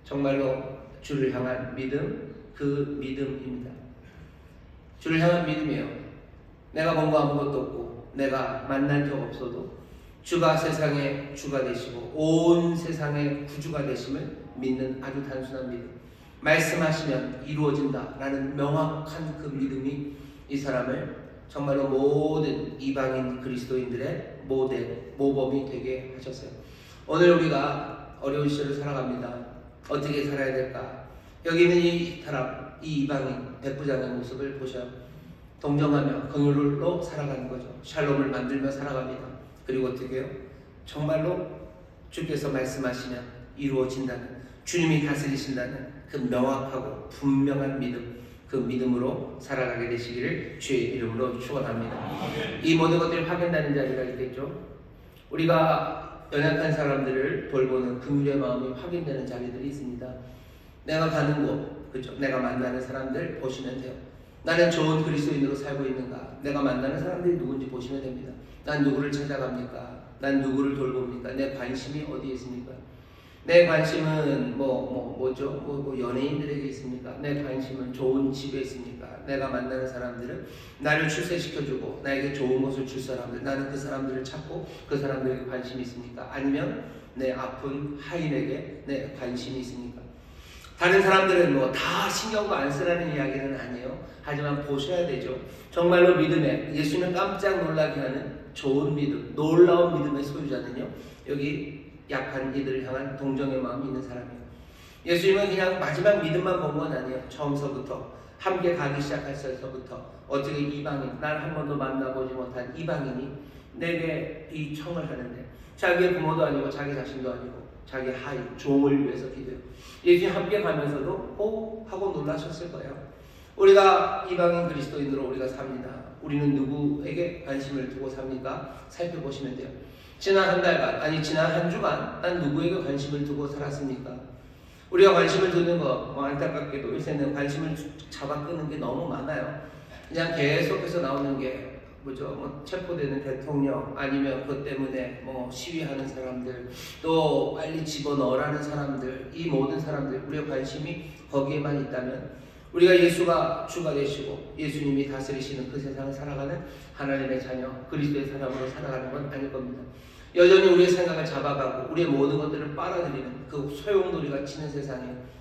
정말로 주를 향한 믿음, 그 믿음입니다. 주를 향한 믿음이에요. 내가 뭔가 아무것도 없고 내가 만난 적 없어도 주가 세상의 주가 되시고 온 세상의 구주가 되심을 믿는 아주 단순한 믿음. 말씀하시면 이루어진다 라는 명확한 그 믿음이 이 사람을 정말로 모든 이방인 그리스도인들의 모델, 모범이 되게 하셨어요. 오늘 우리가 어려운 시절을 살아갑니다. 어떻게 살아야 될까? 여기 있는 이 사람, 이 이방인 백부장의 모습을 보셔요. 동정하며 긍휼로 살아가는 거죠. 샬롬을 만들며 살아갑니다. 그리고 어떻게 해요? 정말로 주께서 말씀하시면 이루어진다는, 주님이 다스리신다는 그 명확하고 분명한 믿음, 그 믿음으로 살아가게 되시기를 주의 이름으로 축원합니다. 이 모든 것들을 확인하는 자리가 있겠죠. 우리가 연약한 사람들을 돌보는 긍휼의 마음이 확인되는 자리들이 있습니다. 내가 가는 곳, 그렇죠? 내가 만나는 사람들 보시면 돼요. 나는 좋은 그리스도인으로 살고 있는가? 내가 만나는 사람들이 누군지 보시면 됩니다. 난 누구를 찾아갑니까? 난 누구를 돌봅니까? 내 관심이 어디에 있습니까? 내 관심은 뭐죠? 연예인들에게 있습니까? 내 관심은 좋은 집에 있습니까? 내가 만나는 사람들은 나를 출세시켜주고 나에게 좋은 것을 줄 사람들, 나는 그 사람들을 찾고 그 사람들에게 관심이 있습니까? 아니면 내 아픈 하인에게 내 관심이 있습니까? 다른 사람들은 다 신경도 안 쓰라는 이야기는 아니에요. 하지만 보셔야 되죠. 정말로 믿음에 예수님을 깜짝 놀라게 하는 좋은 믿음, 놀라운 믿음의 소유자는요, 여기 약한 이들을 향한 동정의 마음이 있는 사람이에요. 예수님은 그냥 마지막 믿음만 본 건 아니에요. 처음서부터 함께 가기 시작했을서부터 어떻게 이방인, 날 한 번도 만나보지 못한 이방인이 내게 이 청을 하는데 자기의 부모도 아니고 자기 자신도 아니고 자기 하인, 종을 위해서 기도해요. 예수님 함께 가면서도 하고 놀라셨을 거예요. 우리가 이방인 그리스도인으로 우리가 삽니다. 우리는 누구에게 관심을 두고 삽니까? 살펴보시면 돼요. 지난 한 달간, 아니 지난 한 주간 난 누구에게 관심을 두고 살았습니까? 우리가 관심을 두는 거 안타깝게도 요새는 관심을 잡아 끄는 게 너무 많아요. 그냥 계속해서 나오는 게 뭐죠? 체포되는 대통령, 아니면 그것 때문에 시위하는 사람들, 또 빨리 집어넣으라는 사람들, 이 모든 사람들, 우리의 관심이 거기에만 있다면 우리가 예수가 주가 되시고 예수님이 다스리시는 그 세상을 살아가는 하나님의 자녀, 그리스도의 사람으로 살아가는 건 아닐 겁니다. 여전히 우리의 생각을 잡아가고 우리의 모든 것들을 빨아들이는 그 소용돌이가 치는 세상이에요.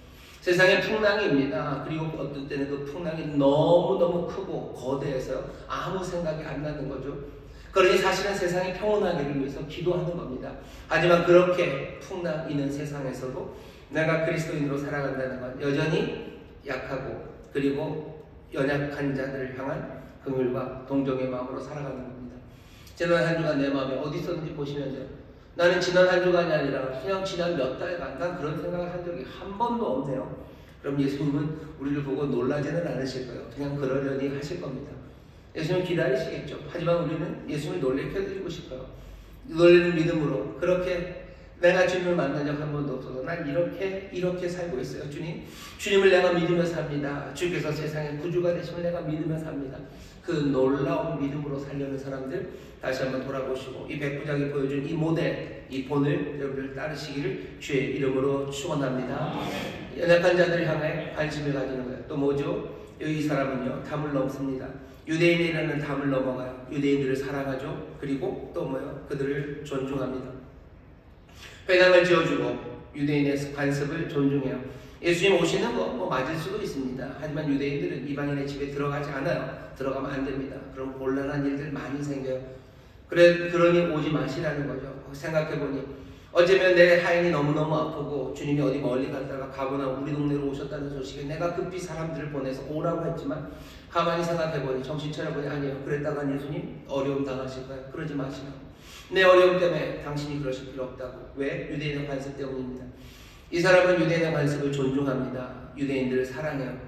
세상의 풍랑입니다. 그리고 어떤 때는 그 풍랑이 너무너무 크고 거대해서 아무 생각이 안 나는 거죠. 그러니 사실은 세상이 평온하기를 위해서 기도하는 겁니다. 하지만 그렇게 풍랑 있는 세상에서도 내가 그리스도인으로 살아간다는 건 여전히 약하고 그리고 연약한 자들을 향한 긍휼과 동정의 마음으로 살아가는 겁니다. 지난 한 주간 내 마음에 어디 있었는지 보시면 돼요. 나는 지난 한 주간이 아니라 그냥 지난 몇 달간 난 그런 생각을 한 적이 한 번도 없네요. 그럼 예수님은 우리를 보고 놀라지는 않으실 거예요. 그냥 그러려니 하실 겁니다. 예수님 기다리시겠죠. 하지만 우리는 예수님을 놀래켜드리고 싶어요. 놀라는 믿음으로 그렇게 내가 주님을 만난 적 한 번도 없어서 난 이렇게 살고 있어요. 주님을 내가 믿으며 삽니다. 주께서 세상의 구주가 되심을 내가 믿으며 삽니다. 그 놀라운 믿음으로 살려는 사람들 다시 한번 돌아보시고 이 백부장이 보여준 이 모델, 이 본을 여러분들 따르시기를 주의 이름으로 축원합니다. 연약한 자들 향해 관심을 가지는 거예요. 또 뭐죠? 이 사람은요, 담을 넘습니다. 유대인이라는 담을 넘어가요. 유대인들을 사랑하죠. 그리고 또 뭐요? 그들을 존중합니다. 회당을 지어주고 유대인의 관습을 존중해요. 예수님 오시는 거 뭐 맞을 수도 있습니다. 하지만 유대인들은 이방인의 집에 들어가지 않아요. 들어가면 안 됩니다. 그럼 곤란한 일들 많이 생겨요. 그러니 오지 마시라는 거죠. 생각해보니 어쩌면 내 하인이 너무너무 아프고 주님이 어디 멀리 갔다가 가거나 우리 동네로 오셨다는 소식에 내가 급히 사람들을 보내서 오라고 했지만 가만히 생각해보니 정신 차려보니 아니요. 그랬다가 예수님 어려움 당하실 거예요. 그러지 마시라고. 내 어려움 때문에 당신이 그러실 필요 없다고. 왜? 유대인의 관습 때문입니다. 이 사람은 유대인의 관습을 존중합니다. 유대인들을 사랑해요.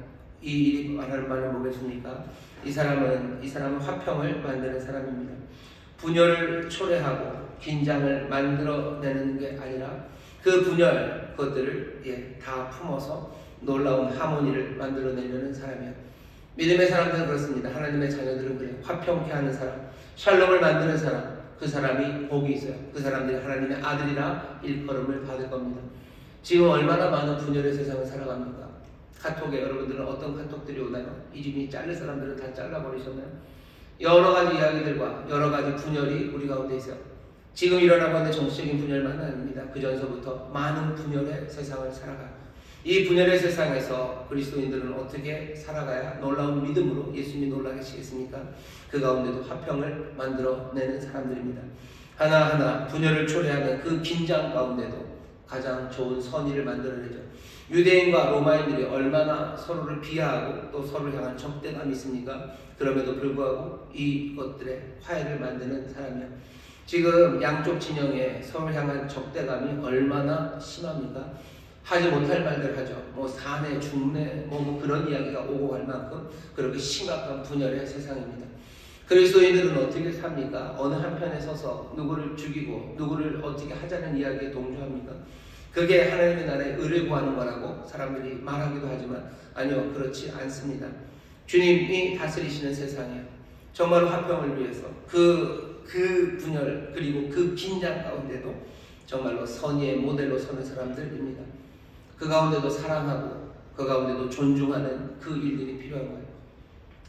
이 일이 말하는 말을 보겠습니까? 이 사람은 화평을 만드는 사람입니다. 분열을 초래하고 긴장을 만들어내는 게 아니라 그 분열 그것들을 다 품어서 놀라운 하모니를 만들어내려는 사람이에요. 믿음의 사람들은 그렇습니다. 하나님의 자녀들은 그래요. 화평케 하는 사람, 샬롬을 만드는 사람, 그 사람이 복이 있어요. 그 사람들이 하나님의 아들이라 일컬음을 받을 겁니다. 지금 얼마나 많은 분열의 세상을 살아갑니까? 카톡에 여러분들은 어떤 카톡들이 오나요? 이 집이 자를 사람들은 다 잘라버리셨나요? 여러 가지 이야기들과 여러 가지 분열이 우리 가운데 있어요. 지금 일어나고 있는 정치적인 분열만 아닙니다. 그 전서부터 많은 분열의 세상을 살아가요. 이 분열의 세상에서 그리스도인들은 어떻게 살아가야 놀라운 믿음으로 예수님이 놀라게 하시겠습니까? 그 가운데도 화평을 만들어내는 사람들입니다. 하나하나 분열을 초래하는 그 긴장 가운데도 가장 좋은 선의를 만들어내죠. 유대인과 로마인들이 얼마나 서로를 비하하고 또 서로를 향한 적대감이 있습니까? 그럼에도 불구하고 이것들의 화해를 만드는 사람이요. 지금 양쪽 진영에 서로를 향한 적대감이 얼마나 심합니까? 하지 못할 말들 하죠. 뭐 사내, 중내, 뭐 그런 이야기가 오고 갈 만큼 그렇게 심각한 분열의 세상입니다. 그리스도인들은 어떻게 삽니까? 어느 한편에 서서 누구를 죽이고 누구를 어떻게 하자는 이야기에 동조합니까? 그게 하나님의 나라의 의를 구하는 거라고 사람들이 말하기도 하지만 아니요, 그렇지 않습니다. 주님이 다스리시는 세상이에요. 정말 화평을 위해서 그 분열 그리고 그 긴장 가운데도 정말로 선의의 모델로 서는 사람들입니다. 그 가운데도 사랑하고 그 가운데도 존중하는 그 일들이 필요한 거예요.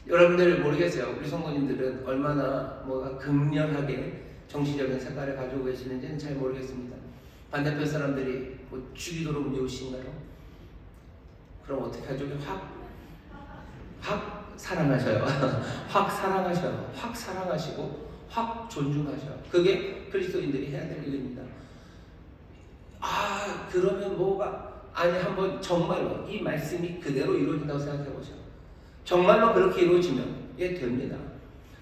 여러분들 모르겠어요. 우리 성도님들은 얼마나 뭐가 극렬하게 정치적인 색깔을 가지고 계시는지는 잘 모르겠습니다. 반대편 사람들이 뭐 죽이도록 미우신가요? 그럼 어떻게 하죠? 확 사랑하셔요. 확 사랑하셔요. 확 사랑하시고 확 존중하셔요. 그게 그리스도인들이 해야 될 일입니다. 그러면 뭐가 아니 한번 정말로 이 말씀이 그대로 이루어진다고 생각해 보세요. 정말로 그렇게 이루어지면 됩니다.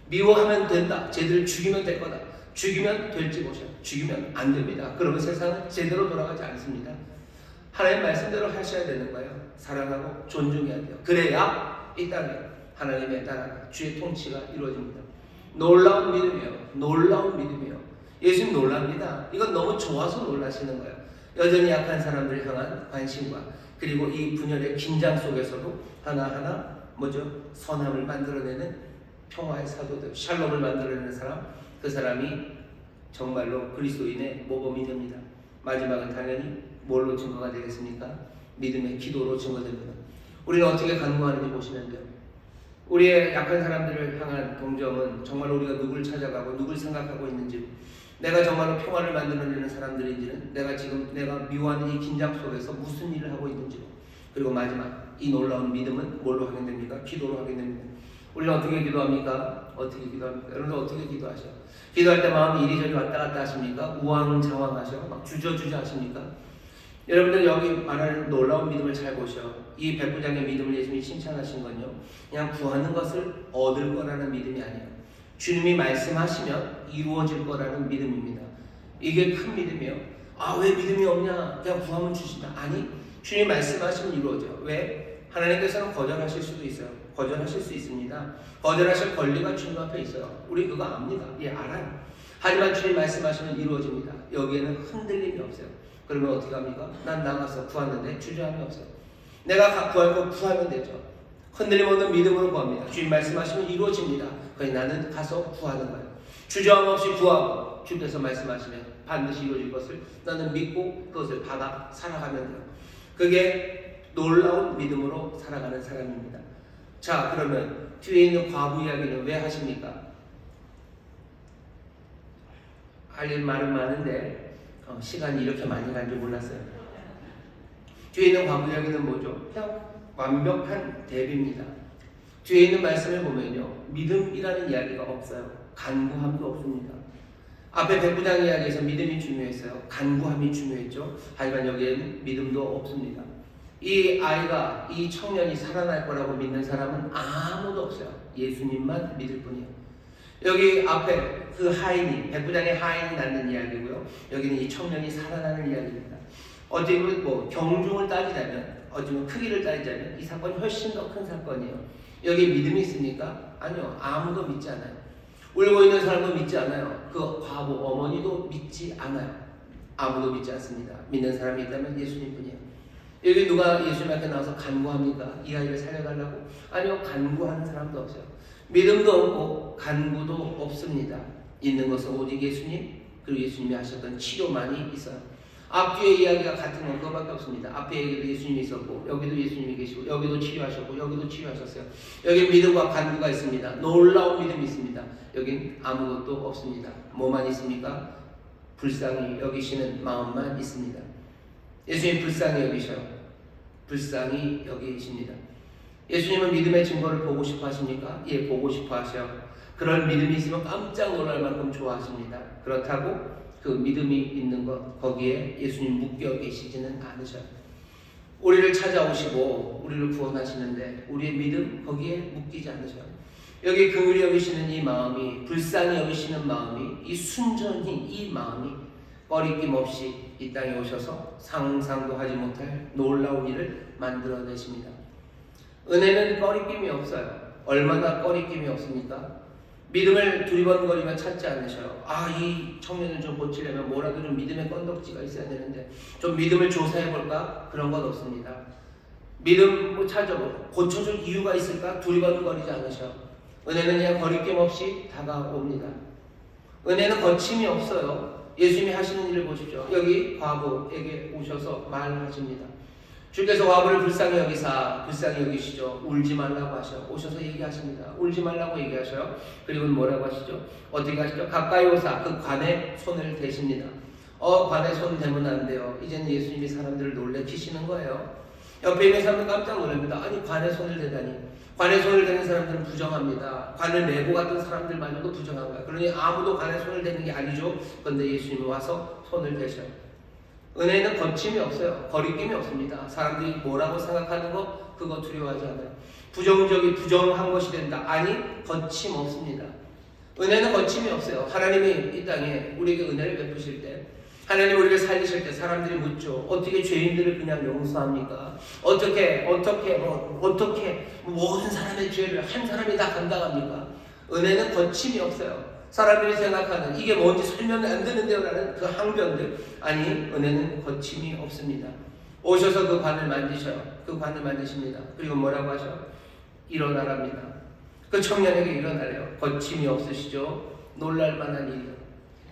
미워하면 된다. 쟤들을 죽이면 될 거다. 죽이면 될지 보셔. 죽이면 안 됩니다. 그러면 세상은 제대로 돌아가지 않습니다. 하나님 말씀대로 하셔야 되는 거예요. 사랑하고 존중해야 돼요. 그래야 이 땅에 하나님의 나라가 주의 통치가 이루어집니다. 놀라운 믿음이에요. 놀라운 믿음이에요. 예수님 놀랍니다. 이건 너무 좋아서 놀라시는 거예요. 여전히 약한 사람들을 향한 관심과 그리고 이 분열의 긴장 속에서도 하나하나 선함을 만들어내는 평화의 사도들, 샬롬을 만들어내는 사람, 그 사람이 정말로 그리스도인의 모범이 됩니다. 마지막은 당연히 뭘로 증거가 되겠습니까? 믿음의 기도로 증거됩니다. 우리는 어떻게 간구하는지 보시면 돼요. 우리의 약한 사람들을 향한 동정은 정말로 우리가 누구를 찾아가고 누구를 생각하고 있는지, 내가 정말로 평화를 만들어내는 사람들인지는, 내가 미워하는 이 긴장 속에서 무슨 일을 하고 있는지, 그리고 마지막 이 놀라운 믿음은 뭘로 확인됩니까? 기도로 확인됩니다. 우리는 어떻게 기도합니까? 여러분들 어떻게 기도하셔요? 기도할 때 마음이 이리저리 왔다 갔다 하십니까? 우왕좌왕하셔? 막 주저주저 하십니까? 여러분들 여기 말하는 놀라운 믿음을 잘 보셔. 이 백부장의 믿음을 예수님이 칭찬하신 건요, 그냥 구하는 것을 얻을 거라는 믿음이 아니에요. 주님이 말씀하시면 이루어질 거라는 믿음입니다. 이게 큰 믿음이에요. 왜 믿음이 없냐? 그냥 구하면 주신다. 아니, 주님이 말씀하시면 이루어져요. 왜? 하나님께서는 거절하실 수도 있어요. 거절하실 수 있습니다. 거절하실 권리가 주님 앞에 있어요. 우리 그거 압니다. 알아요. 하지만 주님 말씀하시면 이루어집니다. 여기에는 흔들림이 없어요. 그러면 어떻게 합니까? 난 나가서 구하는데 주저함이 없어요. 내가 구할 거 구하면 되죠. 흔들림 없는 믿음으로 구합니다. 주님 말씀하시면 이루어집니다. 그러니 나는 가서 구하는 거예요. 주저함 없이 구하고 주께서 말씀하시면 반드시 이루어질 것을 나는 믿고 그것을 받아 살아가면 돼요. 그게 놀라운 믿음으로 살아가는 사람입니다. 자, 그러면 뒤에 있는 과부 이야기는 왜 하십니까? 할 말은 많은데 시간이 이렇게 많이 간 줄 몰랐어요. 뒤에 있는 과부 이야기는 뭐죠? 완벽한 대비입니다. 뒤에 있는 말씀을 보면요, 믿음이라는 이야기가 없어요. 간구함도 없습니다. 앞에 백부장 이야기에서 믿음이 중요했어요. 간구함이 중요했죠. 하지만 여기에는 믿음도 없습니다. 이 아이가, 이 청년이 살아날 거라고 믿는 사람은 아무도 없어요. 예수님만 믿을 뿐이에요. 여기 앞에 그 하인이, 백부장의 하인이 낳는 이야기고요. 여기는 이 청년이 살아나는 이야기입니다. 어떻게 보면 경중을 따지자면, 어쩌면 크기를 따지자면 이 사건이 훨씬 더 큰 사건이에요. 여기 믿음이 있습니까? 아니요. 아무도 믿지 않아요. 울고 있는 사람도 믿지 않아요. 그 과부 어머니도 믿지 않아요. 아무도 믿지 않습니다. 믿는 사람이 있다면 예수님 뿐이에요. 여기 누가 예수님 앞에 나와서 간구합니까? 이 아이를 살려달라고? 아니요. 간구하는 사람도 없어요. 믿음도 없고 간구도 없습니다. 있는 것은 오직 예수님, 그리고 예수님이 하셨던 치료만이 있어요. 앞뒤의 이야기가 같은 건 그거밖에 없습니다. 앞에 얘기도 예수님이 있었고, 여기도 예수님이 계시고, 여기도 치료하셨고, 여기도 치료하셨어요. 여기 믿음과 간구가 있습니다. 놀라운 믿음이 있습니다. 여긴 아무것도 없습니다. 뭐만 있습니까? 불쌍히 여기시는 마음만 있습니다. 예수님 불쌍히 여기셔요. 불쌍히 여기십니다. 예수님은 믿음의 증거를 보고 싶어 하십니까? 예, 보고 싶어 하셔요. 그런 믿음이 있으면 깜짝 놀랄 만큼 좋아하십니다. 그렇다고 그 믿음이 있는 것, 거기에 예수님 묶여 계시지는 않으셔요. 우리를 찾아오시고 우리를 구원하시는데 우리의 믿음 거기에 묶이지 않으셔요. 여기 긍휼히 여기시는 이 마음이, 불쌍히 여기시는 마음이, 이 순전히 이 마음이 꺼리낌 없이 이 땅에 오셔서 상상도 하지 못할 놀라운 일을 만들어내십니다. 은혜는 꺼리낌이 없어요. 얼마나 꺼리낌이 없습니까? 믿음을 두리번거리며 찾지 않으셔요. 아, 이 청년을 좀 고치려면 뭐라도 좀 믿음의 건덕지가 있어야 되는데 좀 믿음을 조사해볼까? 그런 건 없습니다. 믿음 뭐 찾아보고 고쳐줄 이유가 있을까? 두리번거리지 않으셔요. 은혜는 그냥 거리낌 없이 다가옵니다. 은혜는 거침이 없어요. 예수님이 하시는 일을 보십시오. 여기 과부에게 오셔서 말하십니다. 주께서 과부를 불쌍히 여기사, 불쌍히 여기시죠. 울지 말라고 하셔. 오셔서 얘기하십니다. 울지 말라고 얘기하셔요. 그리고 뭐라고 하시죠? 어떻게 하시죠? 가까이 오사, 그 관에 손을 대십니다. 관에 손 대면 안 돼요. 이제는 예수님이 사람들을 놀래키시는 거예요. 옆에 있는 사람은 깜짝 놀랍니다. 아니, 관에 손을 대다니. 관에 손을 대는 사람들은 부정합니다. 관을 메고 갔던 사람들마저도 부정한 거예요. 그러니 아무도 관에 손을 대는 게 아니죠. 그런데 예수님이 와서 손을 대셔요. 은혜는 거침이 없어요. 거리낌이 없습니다. 사람들이 뭐라고 생각하는 거 그거 두려워하지 않아요. 부정한 것이 된다. 아니, 거침 없습니다. 은혜는 거침이 없어요. 하나님이 이 땅에 우리에게 은혜를 베푸실 때, 하나님 우리를 살리실 때 사람들이 묻죠. 어떻게 죄인들을 그냥 용서합니까? 어떻게 모든 사람의 죄를 한 사람이 다 감당합니까? 은혜는 거침이 없어요. 사람들이 생각하는 이게 뭔지 설명이 안 되는데요 라는 그 항변들, 아니, 은혜는 거침이 없습니다. 오셔서 그 관을 만지셔요. 그 관을 만지십니다. 그리고 뭐라고 하셔? 일어나랍니다. 그 청년에게 일어나래요. 거침이 없으시죠? 놀랄 만한 일이요.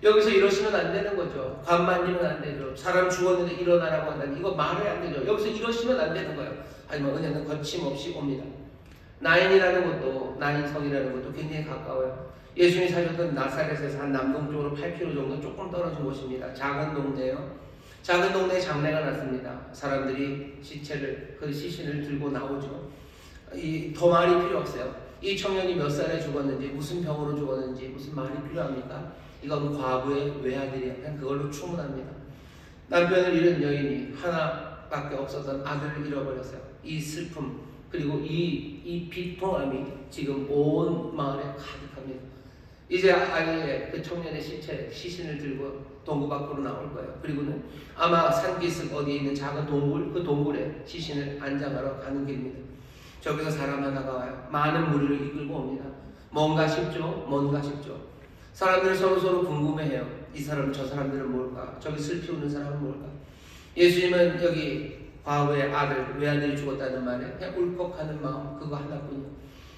여기서 이러시면 안 되는 거죠. 관 만지면 안 되죠. 사람 죽었는데 일어나라고 한다니 이거 말이 안 되죠. 여기서 이러시면 안 되는 거예요. 하지만 은혜는 거침없이 옵니다. 나인이라는 것도, 나인성이라는 것도 굉장히 가까워요. 예수님이 사셨던 나사렛에서 한 남동쪽으로 8km 정도 조금 떨어진 곳입니다. 작은 동네예요. 작은 동네에 장례가 났습니다. 사람들이 그 시신을 들고 나오죠. 더 말이 필요 없어요. 이 청년이 몇 살에 죽었는지, 무슨 병으로 죽었는지 무슨 말이 필요합니까? 이건 과부의 외아들이야. 그냥 그걸로 충분합니다. 남편을 잃은 여인이 하나밖에 없었던 아들을 잃어버렸어요. 이 슬픔, 그리고 이 비통함이 지금 온 마을에 가득합니다. 이제 아이의 그 청년의 시신을 들고 동굴 밖으로 나올 거예요. 그리고는 아마 산기슭 어디에 있는 작은 동굴, 그 동굴에 시신을 안장하러 가는 길입니다. 저기서 사람 하나가 와요. 많은 무리를 이끌고 옵니다. 뭔가 싶죠? 사람들이 서로 궁금해해요. 이 사람, 저 사람들은 뭘까? 저기 슬피 우는 사람은 뭘까? 예수님은 여기 과거의 외아들이 죽었다는 말에 그냥 울컥하는 마음, 그거 하나뿐이요.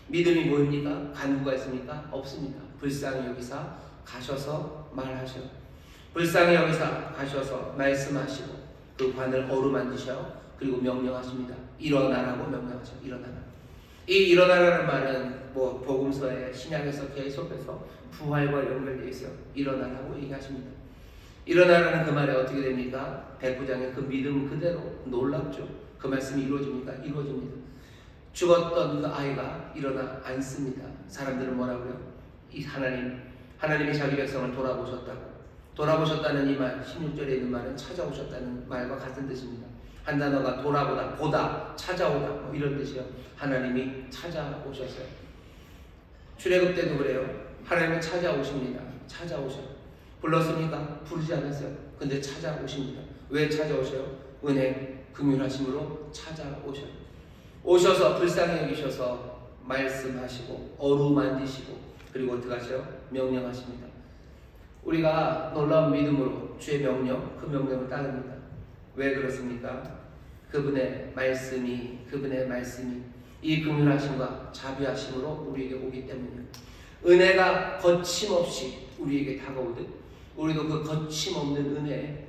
믿음이 뭐입니까? 간구가 있습니까? 없습니다. 불쌍히 여기사 가셔서 말하셔. 불쌍히 여기사 가셔서 말씀하시고 그 관을 어루만지셔. 그리고 명령하십니다. 일어나라고 명령하셔. 일어나라. 이 일어나라는 말은 복음서에 신약에서 계속해서 부활과 연결되어 있어요. 일어나라고 얘기하십니다. 일어나라는 그 말에 어떻게 됩니까? 백부장의 그 믿음 그대로 놀랍죠. 그 말씀이 이루어집니까? 이루어집니다. 죽었던 그 아이가 일어나 앉습니다. 사람들은 뭐라고요? 이 하나님이 자기 백성을 돌아보셨다는 이 말, 16절에 있는 말은 찾아오셨다는 말과 같은 뜻입니다. 한 단어가 돌아보다, 보다, 찾아오다 이런 뜻이요. 하나님이 찾아오셨어요. 출애굽 때도 그래요. 하나님은 찾아오십니다. 찾아오셔요. 불렀습니까? 부르지 않았어요. 근데 찾아오십니다. 왜 찾아오셔요? 은혜, 긍휼하심으로 찾아오셔요. 오셔서 불쌍히 여기셔서 말씀하시고 어루만지시고 그리고 어떻게 하셔요? 명령하십니다. 우리가 놀라운 믿음으로 주의 명령, 그 명령을 따릅니다. 왜 그렇습니까? 그분의 말씀이 이 긍휼하심과 자비하심으로 우리에게 오기 때문이에요. 은혜가 거침없이 우리에게 다가오듯 우리도 그 거침없는 은혜에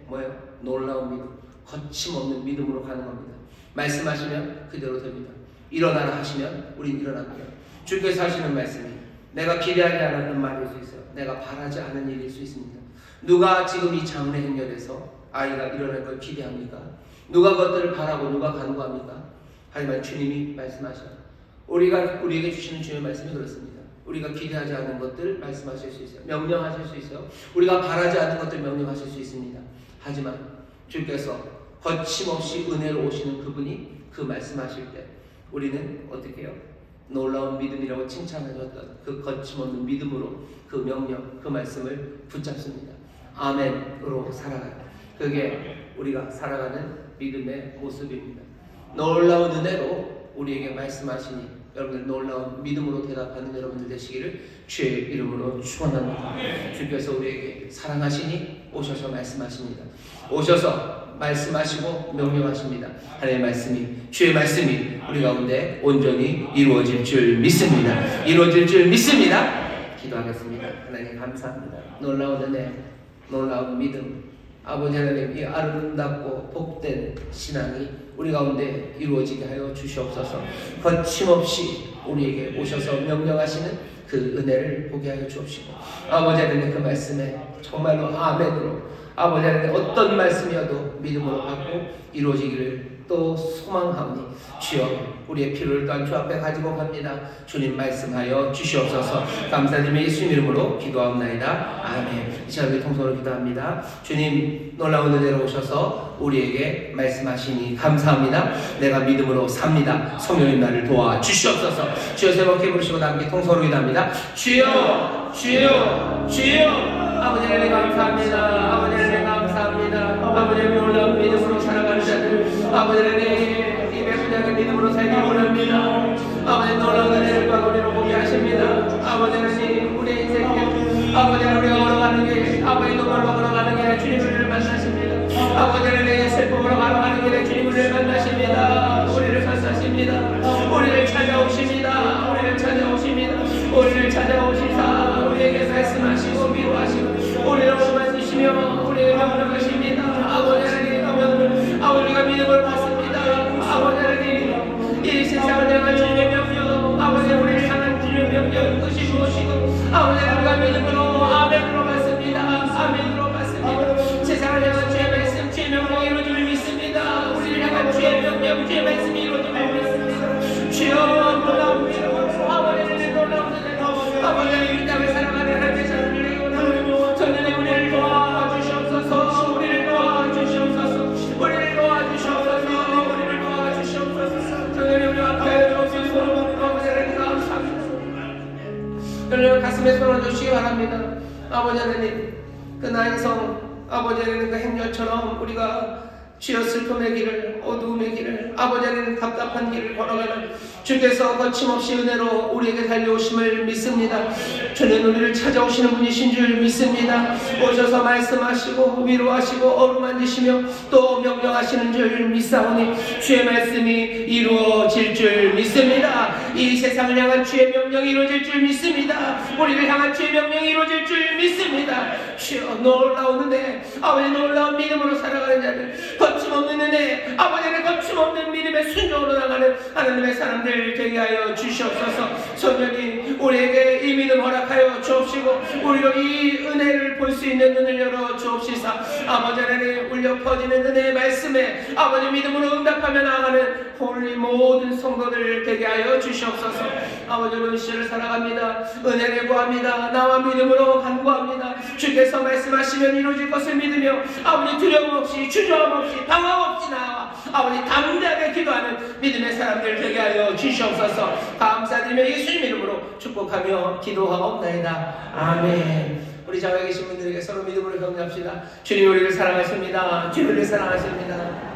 놀라운 믿음, 거침없는 믿음으로 가는 겁니다. 말씀하시면 그대로 됩니다. 일어나라 하시면 우린 일어납니다. 주께서 하시는 말씀이 내가 기대하지 않았던 말일 수 있어요. 내가 바라지 않은 일일 수 있습니다. 누가 지금 이 장래 행렬에서 아이가 일어날 걸 기대합니까? 누가 그것들을 바라고 누가 간구합니까? 하지만 주님이 말씀하셔요. 우리에게 주시는 주님의 말씀이 그렇습니다. 우리가 기대하지 않은 것들 말씀하실 수 있어요. 명령하실 수 있어요. 우리가 바라지 않은 것들 명령하실 수 있습니다. 하지만 주께서 거침없이 은혜로 오시는 그분이 그 말씀하실 때 우리는 어떻게 해요? 놀라운 믿음이라고 칭찬하셨던 그 거침없는 믿음으로 그 명령, 그 말씀을 붙잡습니다. 아멘으로 살아가요. 그게 우리가 살아가는 믿음의 모습입니다. 놀라운 은혜로 우리에게 말씀하시니 여러분들 놀라운 믿음으로 대답하는 여러분들 되시기를 주의 이름으로 축원합니다. 주께서 우리에게 사랑하시니 오셔서 말씀하십니다. 오셔서 말씀하시고 명령하십니다. 하나님의 말씀이, 주의 말씀이 우리 가운데 온전히 이루어질 줄 믿습니다. 이루어질 줄 믿습니다. 기도하겠습니다. 하나님 감사합니다. 놀라운 은혜, 놀라운 믿음, 아버지 하나님 이 아름답고 복된 신앙이 우리 가운데 이루어지게 하여 주시옵소서. 거침없이 우리에게 오셔서 명령하시는 그 은혜를 보게 하여 주옵시고 아버지 하나님 그 말씀에 정말로 아멘으로 아버지 하나님 어떤 말씀이어도 믿음으로 받고 이루어지기를 또 소망하오니 주여 우리의 필요를 또한 주 앞에 가지고 갑니다. 주님 말씀하여 주시옵소서. 감사드리며 예수님 이름으로 기도하옵나이다. 아멘. 이 시간에 통성으로 기도합니다. 주님 놀라운 은혜로 오셔서 우리에게 말씀하시니 감사합니다. 내가 믿음으로 삽니다. 성령님 나를 도와 주시옵소서. 주여 세 번 부르시고 함께 통성으로 기도합니다. 주여 주여 주여 아버지 하나님 감사합니다. 아버지 하나님 감사합니다. 아버지 하나님 놀라운 믿음으로 살아가는 자들 아버지 하나님 이 백부장의 믿음으로 살기 원합니다. 아버지 놀라운 은혜를 우리로 보게 하십니다. 아버지 하나님 우리의 인생 아버지 하나님 우리가 걸어가는 게 아버지 눈물로 걸어가는 게 주님을 만나십니다. 아버지 하나님 슬픔으로 걸어가는 길에 주님을 만나십니다. 우리를 만나십니다. 우리를 찾아오십니다. 우리를 찾아오십니다. 우리를 찾아오시사 우리에게 말씀하시고 위로하시고 우리를 만지시며 우리를 명령하십니다. 아버지 하나님 아버지가 믿음을 받습니다. 아버지 하나님 이 세상을 향한 주님의 명령 아버지 우리를 향한 주님의 명령 뜻이 무엇이고 아버지 우리가 믿음으로 아멘으로 받습니다. 아멘으로 받습니다. 세상을 향한 주의 말씀 주의 명령이 이루어짐을 믿습니다. 우리를 향한 주의 명령 주의 말씀이 이루어짐을 믿습니다. 주여 놀라운 믿음 아버지 하나님 놀라운 은혜 아버지 하나님 이 땅을 살아가는 하나님의 자녀를 내고 전능히 우리를 도와주시옵소서. 우리를 도와주시옵소서. 우리를 도와주시옵소서. 우리를 도와주시옵소서. 전능히 우리 앞에 오신 소로 아버지 하나님 감사합니다. 여러분 가슴에 손을 주시기 바랍니다. 아버지 하나님 그 나인성 아버지 하나님 그 행렬처럼 우리가 주여 슬픔의 길을 어두움의 길을, 아버지 하나님 답답한 길을 걸어가는 주께서 거침없이 은혜로 우리에게 달려오심을 믿습니다. 주는 우리를 찾아오시는 분이신 줄 믿습니다. 오셔서 말씀하시고 위로하시고 어루만지시며 또 명령하시는 줄 믿사오니 주의 말씀이 이루어질 줄 믿습니다. 이 세상을 향한 주의 명령이 이루어질 줄 믿습니다. 우리를 향한 주의 명령이 이루어질 줄 믿습니다. 주여 놀라운 은혜, 아버지 놀라운 믿음으로 살아가는 자들, 거침없는 은혜, 아버지의 거침없는 믿음의 순종으로 나가는 하나님의 사람들 되게 하여 주시옵소서. 소년이 우리에게 이 믿음 허락하여 주옵시고 우리로 이 은혜를 볼 수 있는 눈을 열어 주옵시사. 아버지 하나님 울려 퍼지는 은혜의 말씀에 아버지 믿음으로 응답하며 나아가는 우리 모든 성도들 되게 하여 주시옵소서. 아버지 오늘 시를 살아갑니다. 은혜를 구합니다. 나와 믿음으로 간구합니다. 주께서 말씀하시면 이루어질 것을 믿으며 아버지 두려움 없이 주저함 없이 방황 없이 나와 아버지 담대하게 기도하는 믿음의 사람들 되게 하여 주시옵소서. 감사드리며 예수님 이름으로 축복하며 기도하옵나이다. 아멘. 우리 자외에 계신 분들에게 서로 믿음으로 격려합시다. 주님 우리를 사랑하십니다. 주님 우리를 사랑하십니다.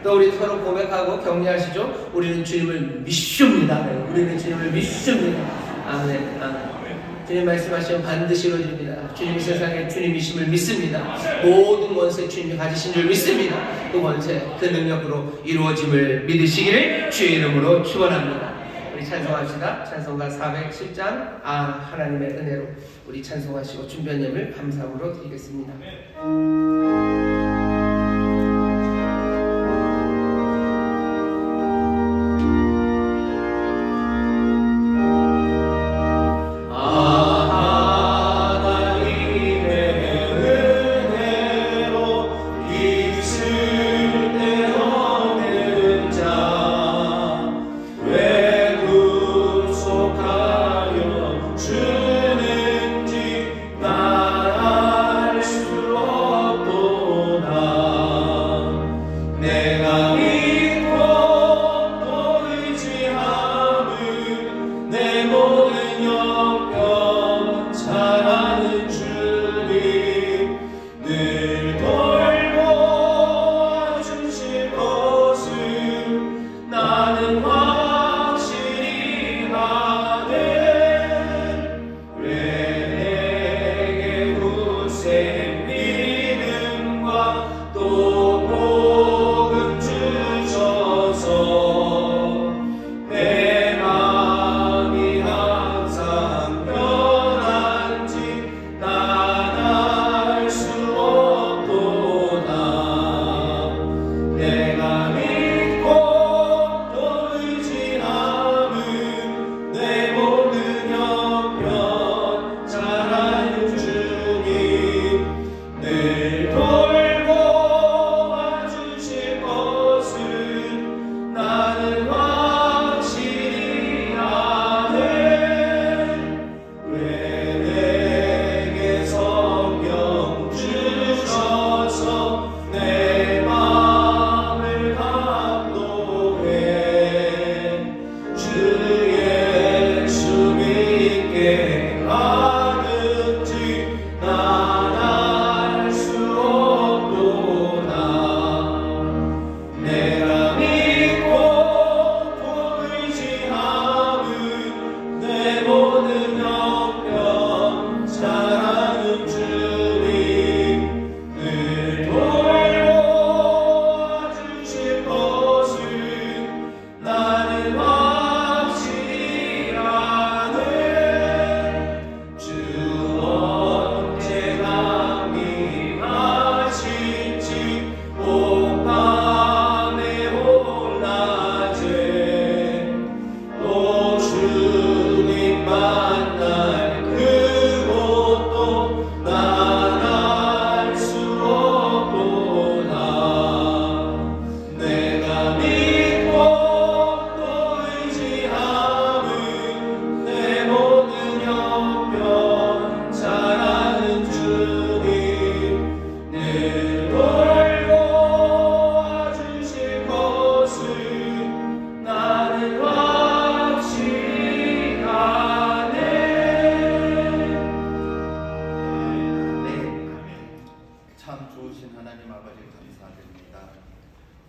또 우리 서로 고백하고 격려하시죠. 우리는 주님을 믿습니다. 우리는 주님을 믿습니다. 아멘. 아멘. 주님 말씀하시면 반드시 이루어집니다. 주님 세상에 주님이심을 믿습니다. 모든 원세 주님이 가지신 줄 믿습니다. 그 원세 그 능력으로 이루어짐을 믿으시기를 주의 이름으로 축원합니다. 우리 찬송합시다. 찬송가 410장 하나님의 은혜로 우리 찬송하시고 준비한 예물 감사함으로 드리겠습니다.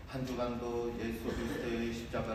한 주간도 예수 그리스도의 십자가를